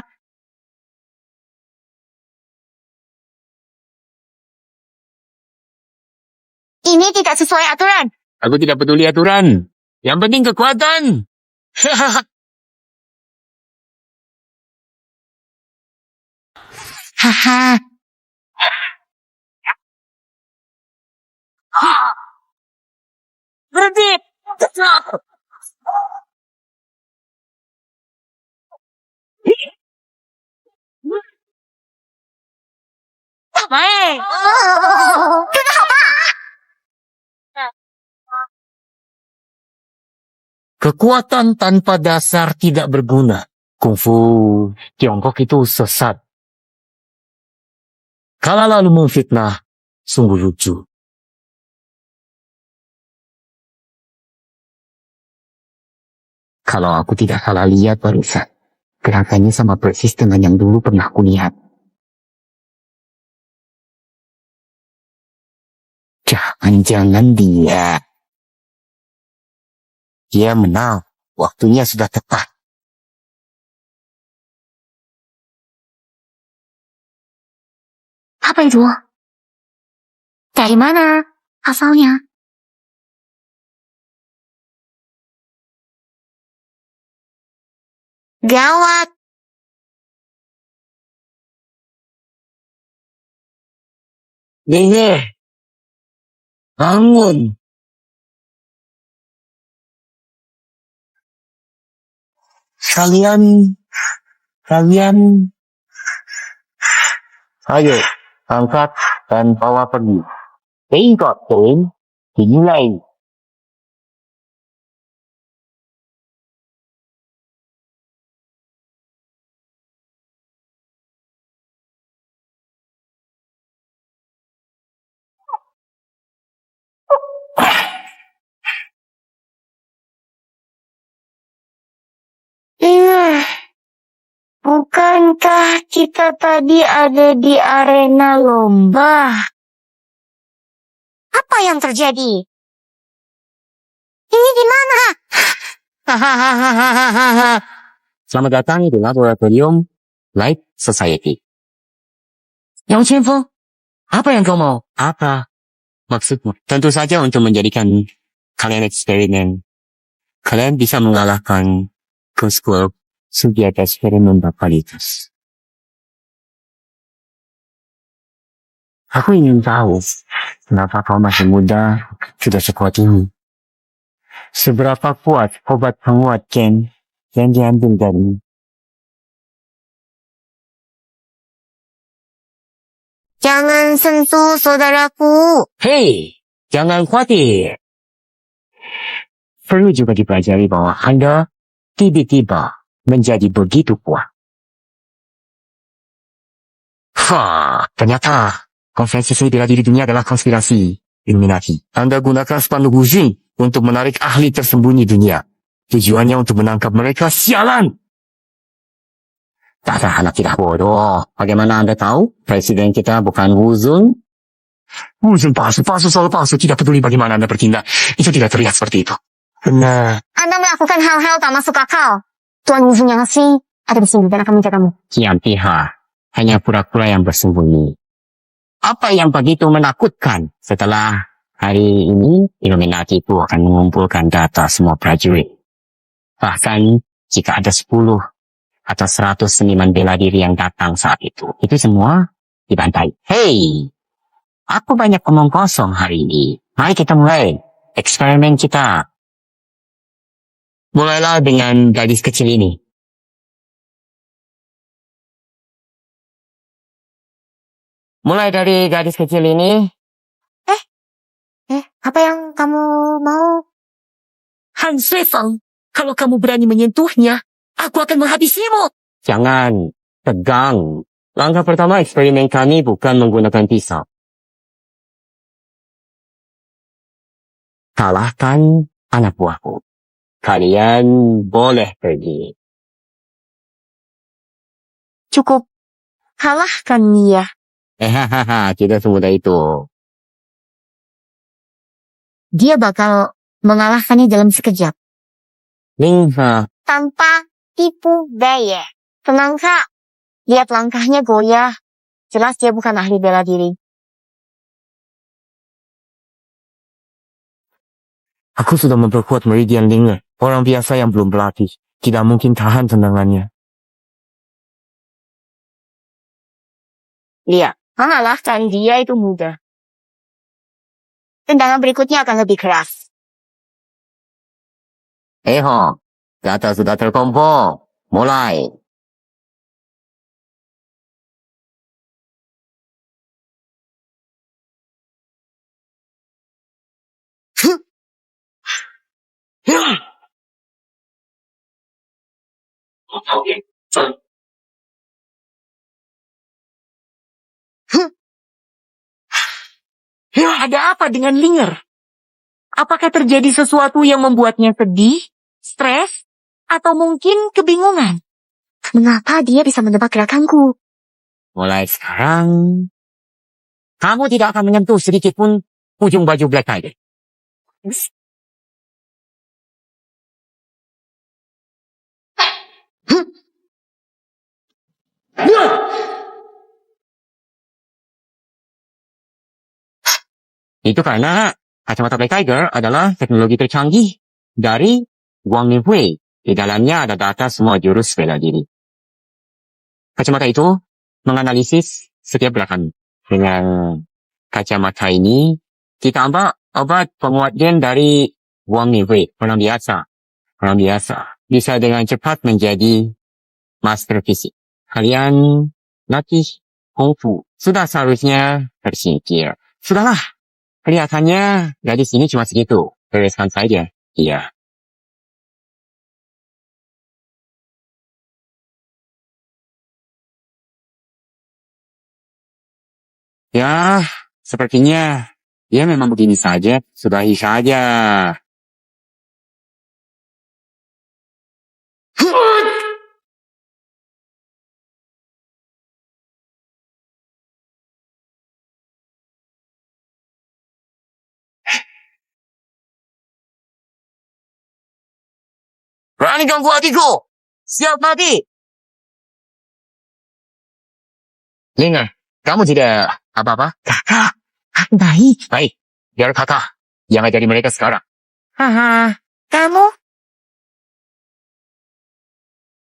Ini tidak sesuai aturan. Aku tidak peduli aturan. Yang penting kekuatan. Haha. Berhenti. Baik. Kekuatan tanpa dasar tidak berguna. Kungfu Tiongkok itu sesat. Kalau lalu memfitnah, sungguh lucu. Kalau aku tidak salah lihat barusan, gerakannya sama persis dengan yang dulu pernah kulihat. Jangan-jangan dia. Dia menang. Waktunya sudah tepat. Apa itu? Dari mana asalnya? Gawat. Dengar. Bangun. Kalian. Ayo, angkat dan bawa pergi. Tingkat turun, dinilai. Bukankah kita tadi ada di arena lomba? Apa yang terjadi? Ini di mana? Selamat datang di Laboratorium Light Society. Yang Qianfeng, apa yang kau mau? Apa maksudmu? Tentu saja untuk menjadikan kalian eksperimen. Kalian bisa mengalahkan Cosgrove segi atas eksperimen Bapalitas. Aku ingin tahu kenapa kau masih muda sudah sekuat ini. Seberapa kuat obat penguat Ken yang diambil dari. Jangan sentuh saudaraku. Hei, jangan khawatir. Perlu juga dipelajari bahwa Anda tiba-tiba menjadi begitu kuat. Ternyata konferensi seni bela diri dunia adalah konspirasi Illuminati. Anda gunakan spanduk Wujin untuk menarik ahli tersembunyi dunia. Tujuannya untuk menangkap mereka, sialan! Dasar anak tidak bodoh. Bagaimana Anda tahu? Presiden kita bukan Wuzun? Wuzun palsu, selalu palsu. Tidak peduli bagaimana Anda bertindak. Itu tidak terlihat seperti itu. Benar. Anda melakukan hal-hal tak masuk akal. Tuan Wuzun yang asli ada di sini dan akan menjagamu. Kian pihak. Hanya pura-pura yang bersembunyi. Apa yang begitu menakutkan? Setelah hari ini, Illuminati itu akan mengumpulkan data semua prajurit. Bahkan jika ada 10 atau 100 seniman bela diri yang datang saat itu semua dibantai. Hei, aku banyak omong kosong hari ini. Mari kita mulai eksperimen kita. Mulailah dengan gadis kecil ini. Mulai dari gadis kecil ini. Apa yang kamu mau? Han Suifeng, kalau kamu berani menyentuhnya, aku akan menghabisimu. Jangan, tegang. Langkah pertama eksperimen kami bukan menggunakan pisau. Kalahkan anak buahku. Kalian boleh pergi. Cukup kalahkan dia. Hahaha, tidak semudah itu. Dia bakal mengalahkannya dalam sekejap. Lingha, Tanpa tipu daya. Tenang kak. Lihat langkahnya goyah. Jelas dia bukan ahli bela diri. Aku sudah memperkuat meridian Linger. Orang biasa yang belum berlatih tidak mungkin tahan tendangannya. Lihat, mengalahkan dia itu mudah. Tendangan berikutnya akan lebih keras. Hong, data sudah terkumpul. Mulai. Ya, ada apa dengan Linger? Apakah terjadi sesuatu yang membuatnya sedih, stres, atau mungkin kebingungan? Mengapa dia bisa menebak gerakanku? Mulai sekarang, kamu tidak akan menyentuh sedikit pun ujung baju Black Tiger. Itu karena kacamata Black Tiger adalah teknologi tercanggih dari Wang Ninghui. Di dalamnya ada data semua jurus bela diri. Kacamata itu menganalisis setiap gerakan. Dengan kacamata ini, kita ambil obat penguat gen dari Wang Ninghui. Orang biasa. Orang biasa. Bisa dengan cepat menjadi master fisik. Kalian latih kungfu. Sudah seharusnya tersingkir. Sudahlah. Kelihatannya gadis ini cuma segitu. Bereskan saja. Iya. Ya, sepertinya dia memang begini saja. Sudahi saja. Berani ganggu adikku? Siap mati. Linger, kamu tidak apa-apa? Kakak, aku baik. Baik, biar kakak yang ajari mereka sekarang. Haha, kamu?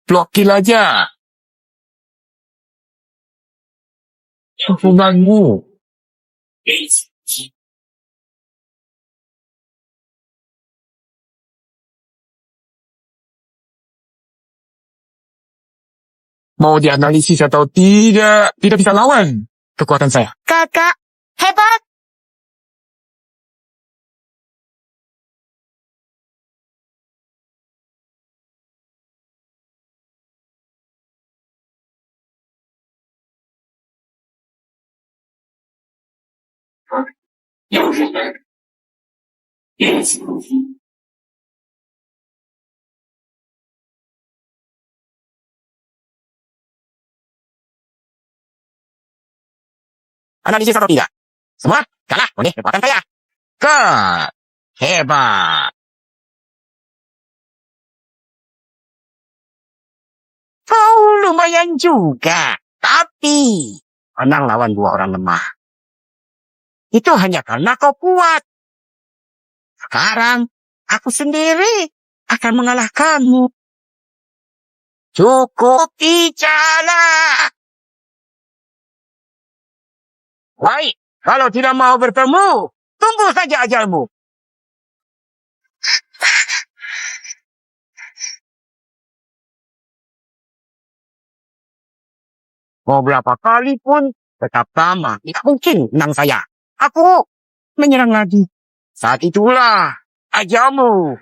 Blokil aja. Hukumanmu. Mau dianalisis atau tidak bisa lawan kekuatan saya. Kakak, hebat! Analisis atau tidak? Semua kalah oleh kekuatan saya. Hebat. Kau lumayan juga. Tapi menang lawan dua orang lemah. Itu hanya karena kau kuat. Sekarang aku sendiri akan mengalahkanmu. Cukup bicara. Baik, kalau tidak mau bertemu, tunggu saja ajalmu. Mau berapa kali pun tetap sama. Tidak mungkin menang saya. Aku menyerang lagi. Saat itulah ajalmu.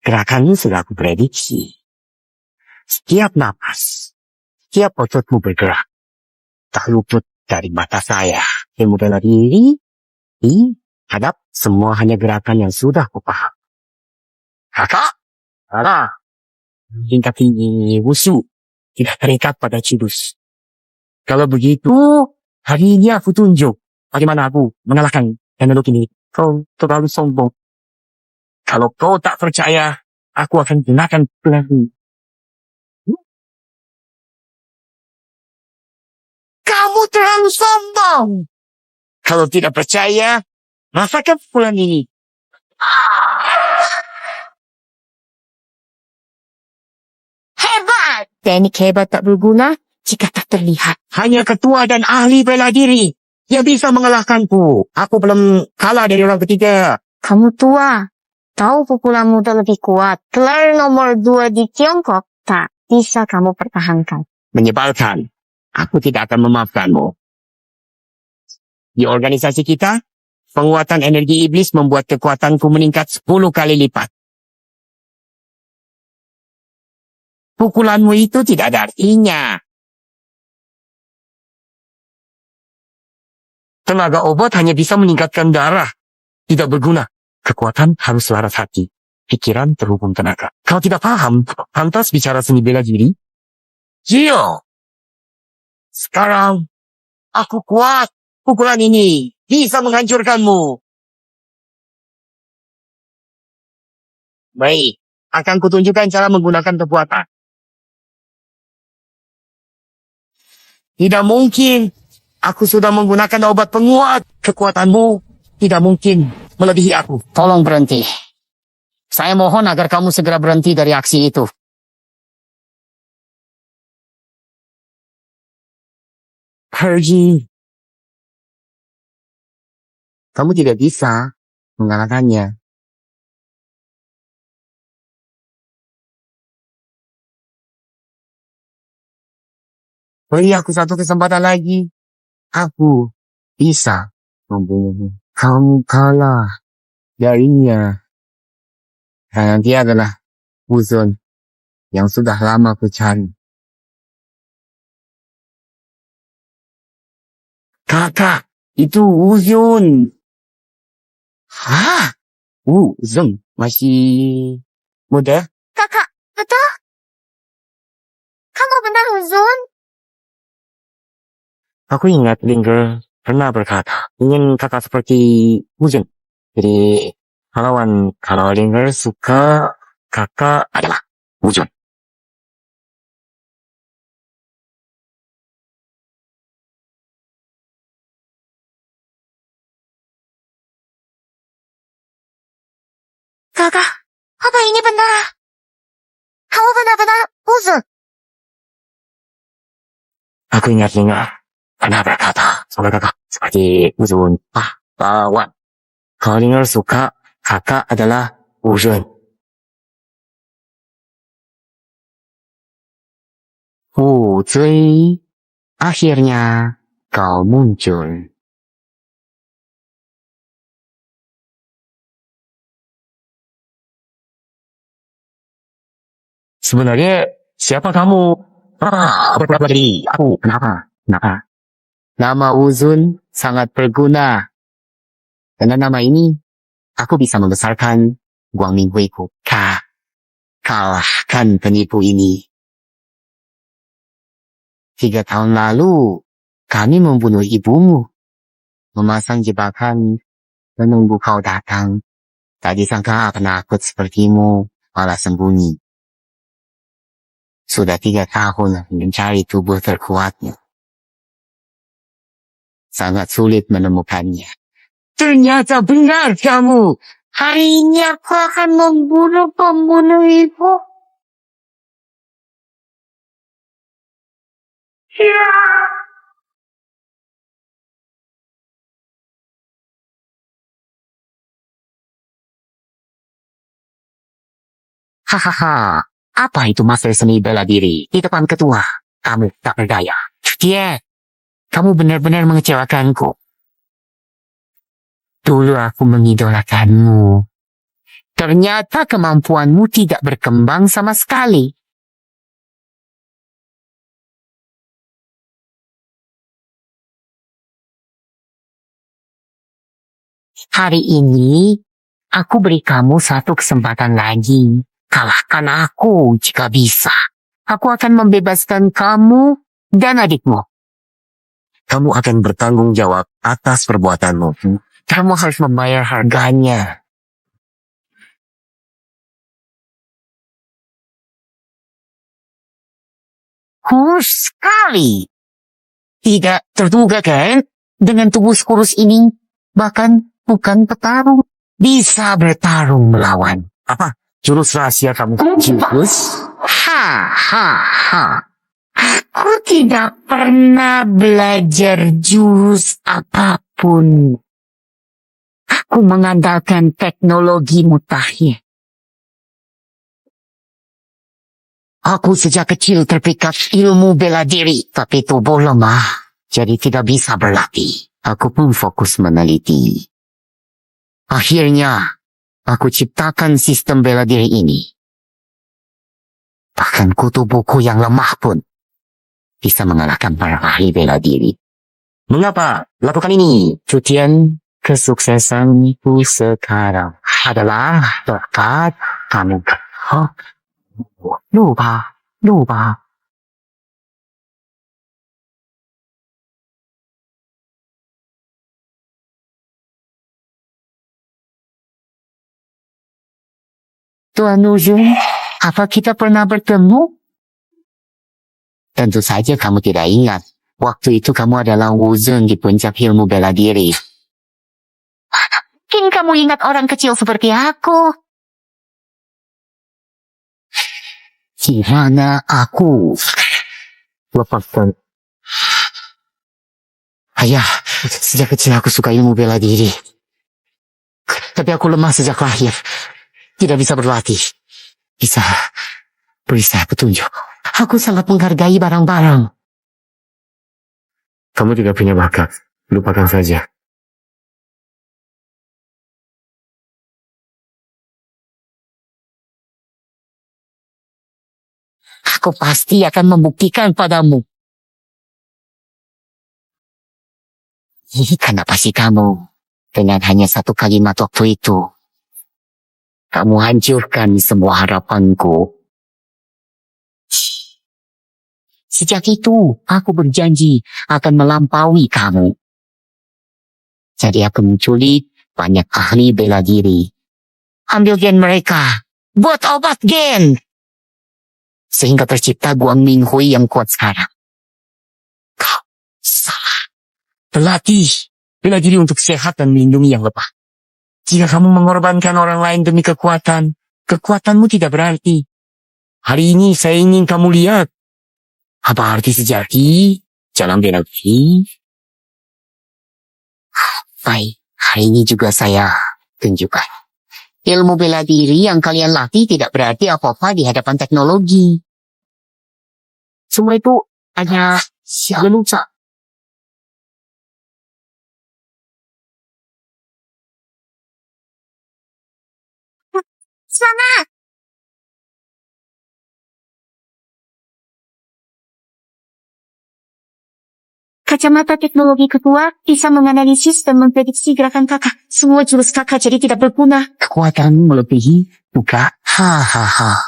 Gerakanmu sudah aku prediksi. Setiap napas, setiap ototmu bergerak. Tak luput dari mata saya. Ilmu bela diri, hadap semua hanya gerakan yang sudah kupaham. Kakak, tingkat tinggi wushu tidak terikat pada cidus. Kalau begitu, hari ini aku tunjuk bagaimana aku mengalahkan teknologi ini. Kau terlalu sombong. Kalau kau tak percaya, aku akan gunakan pelangi. Kamu terlalu sombong. Kalau tidak percaya, rasakan pukulan ini. Teknik hebat tak berguna jika tak terlihat. Hanya ketua dan ahli bela diri yang bisa mengalahkanku. Aku belum kalah dari orang ketiga. Kamu tua. Tahu pukulan muda lebih kuat. Gelar nomor 2 di Tiongkok tak bisa kamu pertahankan. Menyebalkan. Aku tidak akan memaafkanmu. Di organisasi kita, penguatan energi iblis membuat kekuatanku meningkat 10 kali lipat. Pukulanmu itu tidak ada artinya. Tenaga obat hanya bisa meningkatkan darah. Tidak berguna. Kekuatan harus selaras hati. Pikiran terhubung tenaga. Kau tidak paham, pantas bicara seni bela diri? Gio! Sekarang, aku kuat. Pukulan ini bisa menghancurkanmu. Baik, akan kutunjukkan cara menggunakan kekuatan. Tidak mungkin. Aku sudah menggunakan obat penguat. Kekuatanmu tidak mungkin melebihi aku. Tolong berhenti. Saya mohon agar kamu segera berhenti dari aksi itu. Pergi. Kamu tidak bisa mengalahkannya. Beri aku satu kesempatan lagi. Aku bisa membunuhmu. Kamu kalah darinya. Dan dia adalah Uzun yang sudah lama ku cari. Kakak, itu Uzun. Hah? Uzun masih muda? Kakak, betul? Kamu benar, Uzun? Aku ingat Linger pernah berkata, ingin kakak seperti Uzun. Jadi, kalau Linger suka, kakak adalah Uzun. Kakak, apa ini benar? Kamu benar-benar Uzun. Aku ingat Linger pernah berkata sama kakak seperti Uzun pahlawan. Kalau Linger suka, kakak adalah Uzun. Uzui, akhirnya kau muncul. Sebenarnya siapa kamu? Berapa diri? Aku. Kenapa? Nama Uzun sangat berguna. Karena nama ini, aku bisa membesarkan Guang Minghuiku. Kalahkan penipu ini. 3 tahun lalu, kami membunuh ibumu. Memasang jebakan, menunggu kau datang. Tak disangka penakut sepertimu malah sembunyi. Sudah 3 tahun mencari tubuh terkuatnya. Sangat sulit menemukannya. Ternyata benar kamu. Hari ini aku akan membunuh pembunuh ibu. Ya. Hahaha. Apa itu master seni bela diri? Di depan ketua, kamu tak berdaya. Dia, kamu benar-benar mengecewakanku. Dulu aku mengidolakanmu. Ternyata kemampuanmu tidak berkembang sama sekali. Hari ini, aku beri kamu satu kesempatan lagi. Kalahkan aku jika bisa. Aku akan membebaskan kamu dan adikmu. Kamu akan bertanggung jawab atas perbuatanmu. Kamu harus membayar harganya. Kurus sekali. Tidak terduga kan? Dengan tubuh kurus ini, bahkan bukan petarung. Bisa bertarung melawan. Apa? Jurus rahasia kamu. Jurus? Ha! Aku tidak pernah belajar jurus apapun. Aku mengandalkan teknologi mutakhir. Aku sejak kecil terpikat ilmu bela diri, tapi tubuh lemah, jadi tidak bisa berlatih. Aku pun fokus meneliti. Akhirnya, aku ciptakan sistem bela diri ini. Bahkan kutu buku yang lemah pun bisa mengalahkan para ahli bela diri. Mengapa lakukan ini? Cutian kesuksesanku sekarang adalah berkat kamu. Lupa. Tuan Ujung, apa kita pernah bertemu? Tentu saja kamu tidak ingat. Waktu itu kamu adalah Wuzun di puncak ilmu bela diri. Mungkin kamu ingat orang kecil seperti aku. Gimana aku? Lepaskan. Ayah, sejak kecil aku suka ilmu bela diri. Tapi aku lemah sejak lahir. Tidak bisa berlatih. Bisa beri saya petunjuk. Aku sangat menghargai barang-barang. Kamu tidak punya bakat. Lupakan saja. Aku pasti akan membuktikan padamu. Kenapa sih kamu? Dengan hanya satu kalimat waktu itu, kamu hancurkan semua harapanku. Sejak itu, aku berjanji akan melampaui kamu. Jadi aku menculik banyak ahli bela diri. Ambil gen mereka. Buat obat gen. Sehingga tercipta Guang Minghui yang kuat sekarang. Kau salah. Berlatih. Bela diri untuk sehat dan melindungi yang lemah. Jika kamu mengorbankan orang lain demi kekuatan, kekuatanmu tidak berarti. Hari ini saya ingin kamu lihat. Apa arti sejati jalan bela diri? Baik, hari ini juga saya tunjukkan. Ilmu bela diri yang kalian latih tidak berarti apa-apa di hadapan teknologi. Semua itu hanya gelusa. Sana! Kacamata teknologi kedua bisa menganalisis dan memprediksi gerakan kakak. Semua jurus kakak jadi tidak berguna. Kekuatan melebihi buka. Hahaha.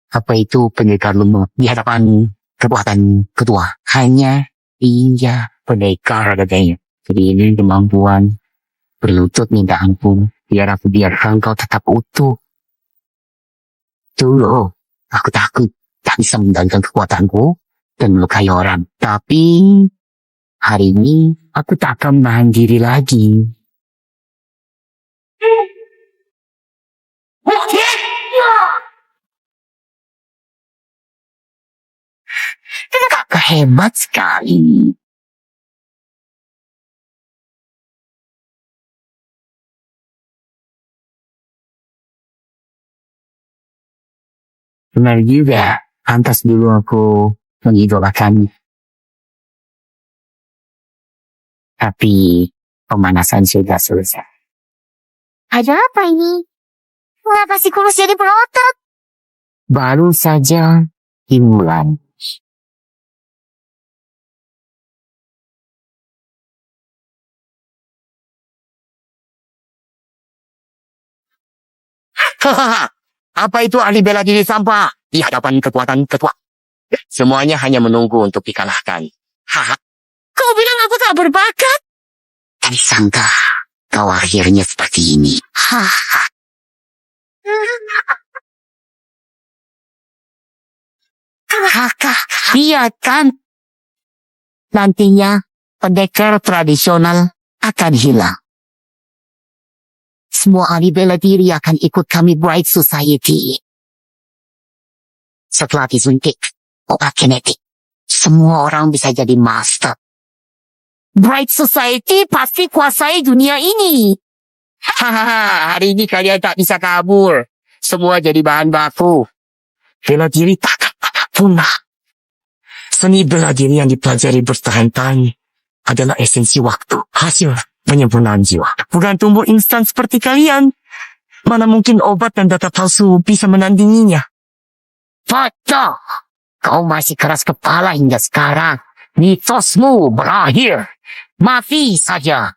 Apa itu pendekar lemah di hadapan kekuatan kedua? Hanya ia pendekar katanya. Jadi ini kemampuan berlutut minta ampun. Biar aku biarkan kau tetap utuh. Dulu aku takut tak bisa mengendalikan kekuatanku dan melukai orang. Tapi hari ini, aku tak akan menahan diri lagi. Kakak hebat sekali. Benar juga, pantas dulu aku mengidolakannya. Tapi pemanasan sudah selesai. Ada apa ini? Mengapa si kurus jadi berotot? Baru saja dimulai. Hahaha. Apa itu ahli bela diri sampah di hadapan kekuatan ketua? Semuanya hanya menunggu untuk dikalahkan. Haha. Kau bilang aku tak berbakat? Tak disangka kau akhirnya seperti ini. Kakak, lihat kan? Nantinya pendekar tradisional akan hilang. Semua ahli bela diri akan ikut kami Bright Society. Setelah disuntik obat genetik, semua orang bisa jadi master. Bright Society pasti kuasai dunia ini. Hahaha, hari ini kalian tak bisa kabur. Semua jadi bahan baku. Bela diri takkan punah. Seni bela diri yang dipelajari bertahun-tahun adalah esensi waktu, hasil penyempurnaan jiwa. Bukan tumbuh instan seperti kalian. Mana mungkin obat dan data palsu bisa menandinginya. Foto, kau masih keras kepala hingga sekarang. Mitosmu berakhir. Mati saja.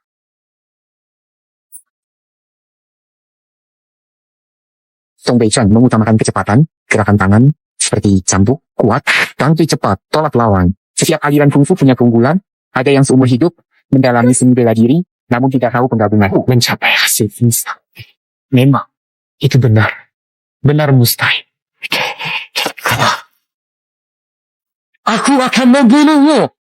Song Beichan mengutamakan kecepatan, gerakan tangan, seperti cambuk, kuat, tampil cepat, tolak lawan. Setiap aliran kungfu punya keunggulan, ada yang seumur hidup, mendalami seni bela diri, namun tidak tahu penggabungan mencapai hasil instan. Memang, itu benar. Benar mustahil. Aku akan membunuhmu.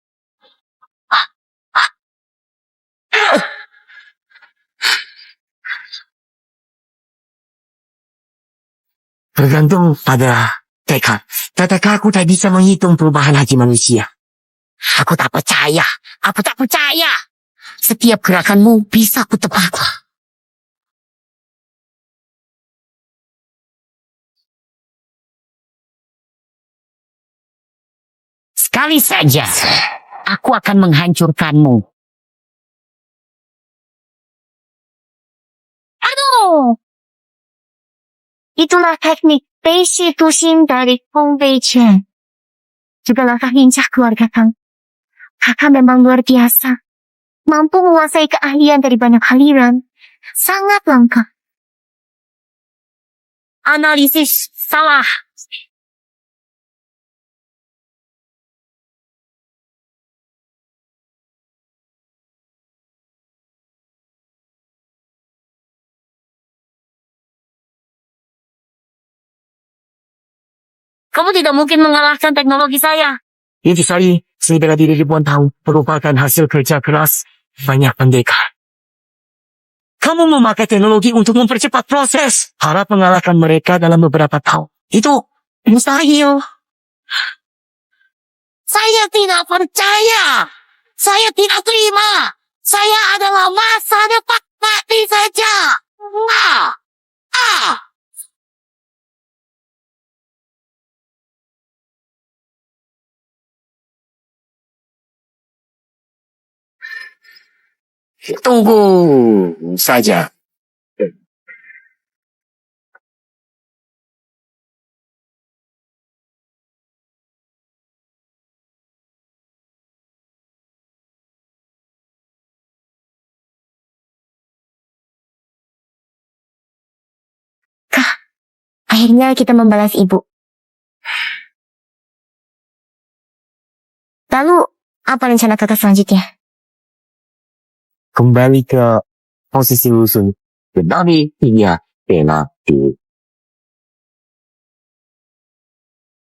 Bergantung pada tekad. Tetapi aku tak bisa menghitung perubahan hati manusia. Aku tak percaya. Aku tak percaya. Setiap gerakanmu bisa kutebak. Sekali saja, aku akan menghancurkanmu. Aduh! Itulah teknik Beishi Tushin dari Hong Bei-chen. Juga langkah lincah keluarga Kang. Kakak memang luar biasa. Mampu menguasai keahlian dari banyak aliran. Sangat langka. Analisis salah. Kamu tidak mungkin mengalahkan teknologi saya. Intisari, seni bela diri ribuan tahun merupakan hasil kerja keras banyak pendekar. Kamu memakai teknologi untuk mempercepat proses. Harap mengalahkan mereka dalam beberapa tahun. Itu mustahil. Saya tidak percaya. Saya tidak terima. Saya adalah masa depan mati saja. Ah! Ah! Tunggu saja. Akhirnya kita membalas ibu. Lalu, apa rencana kakak selanjutnya? Kembali ke posisi lusun. Dari iya bela diri.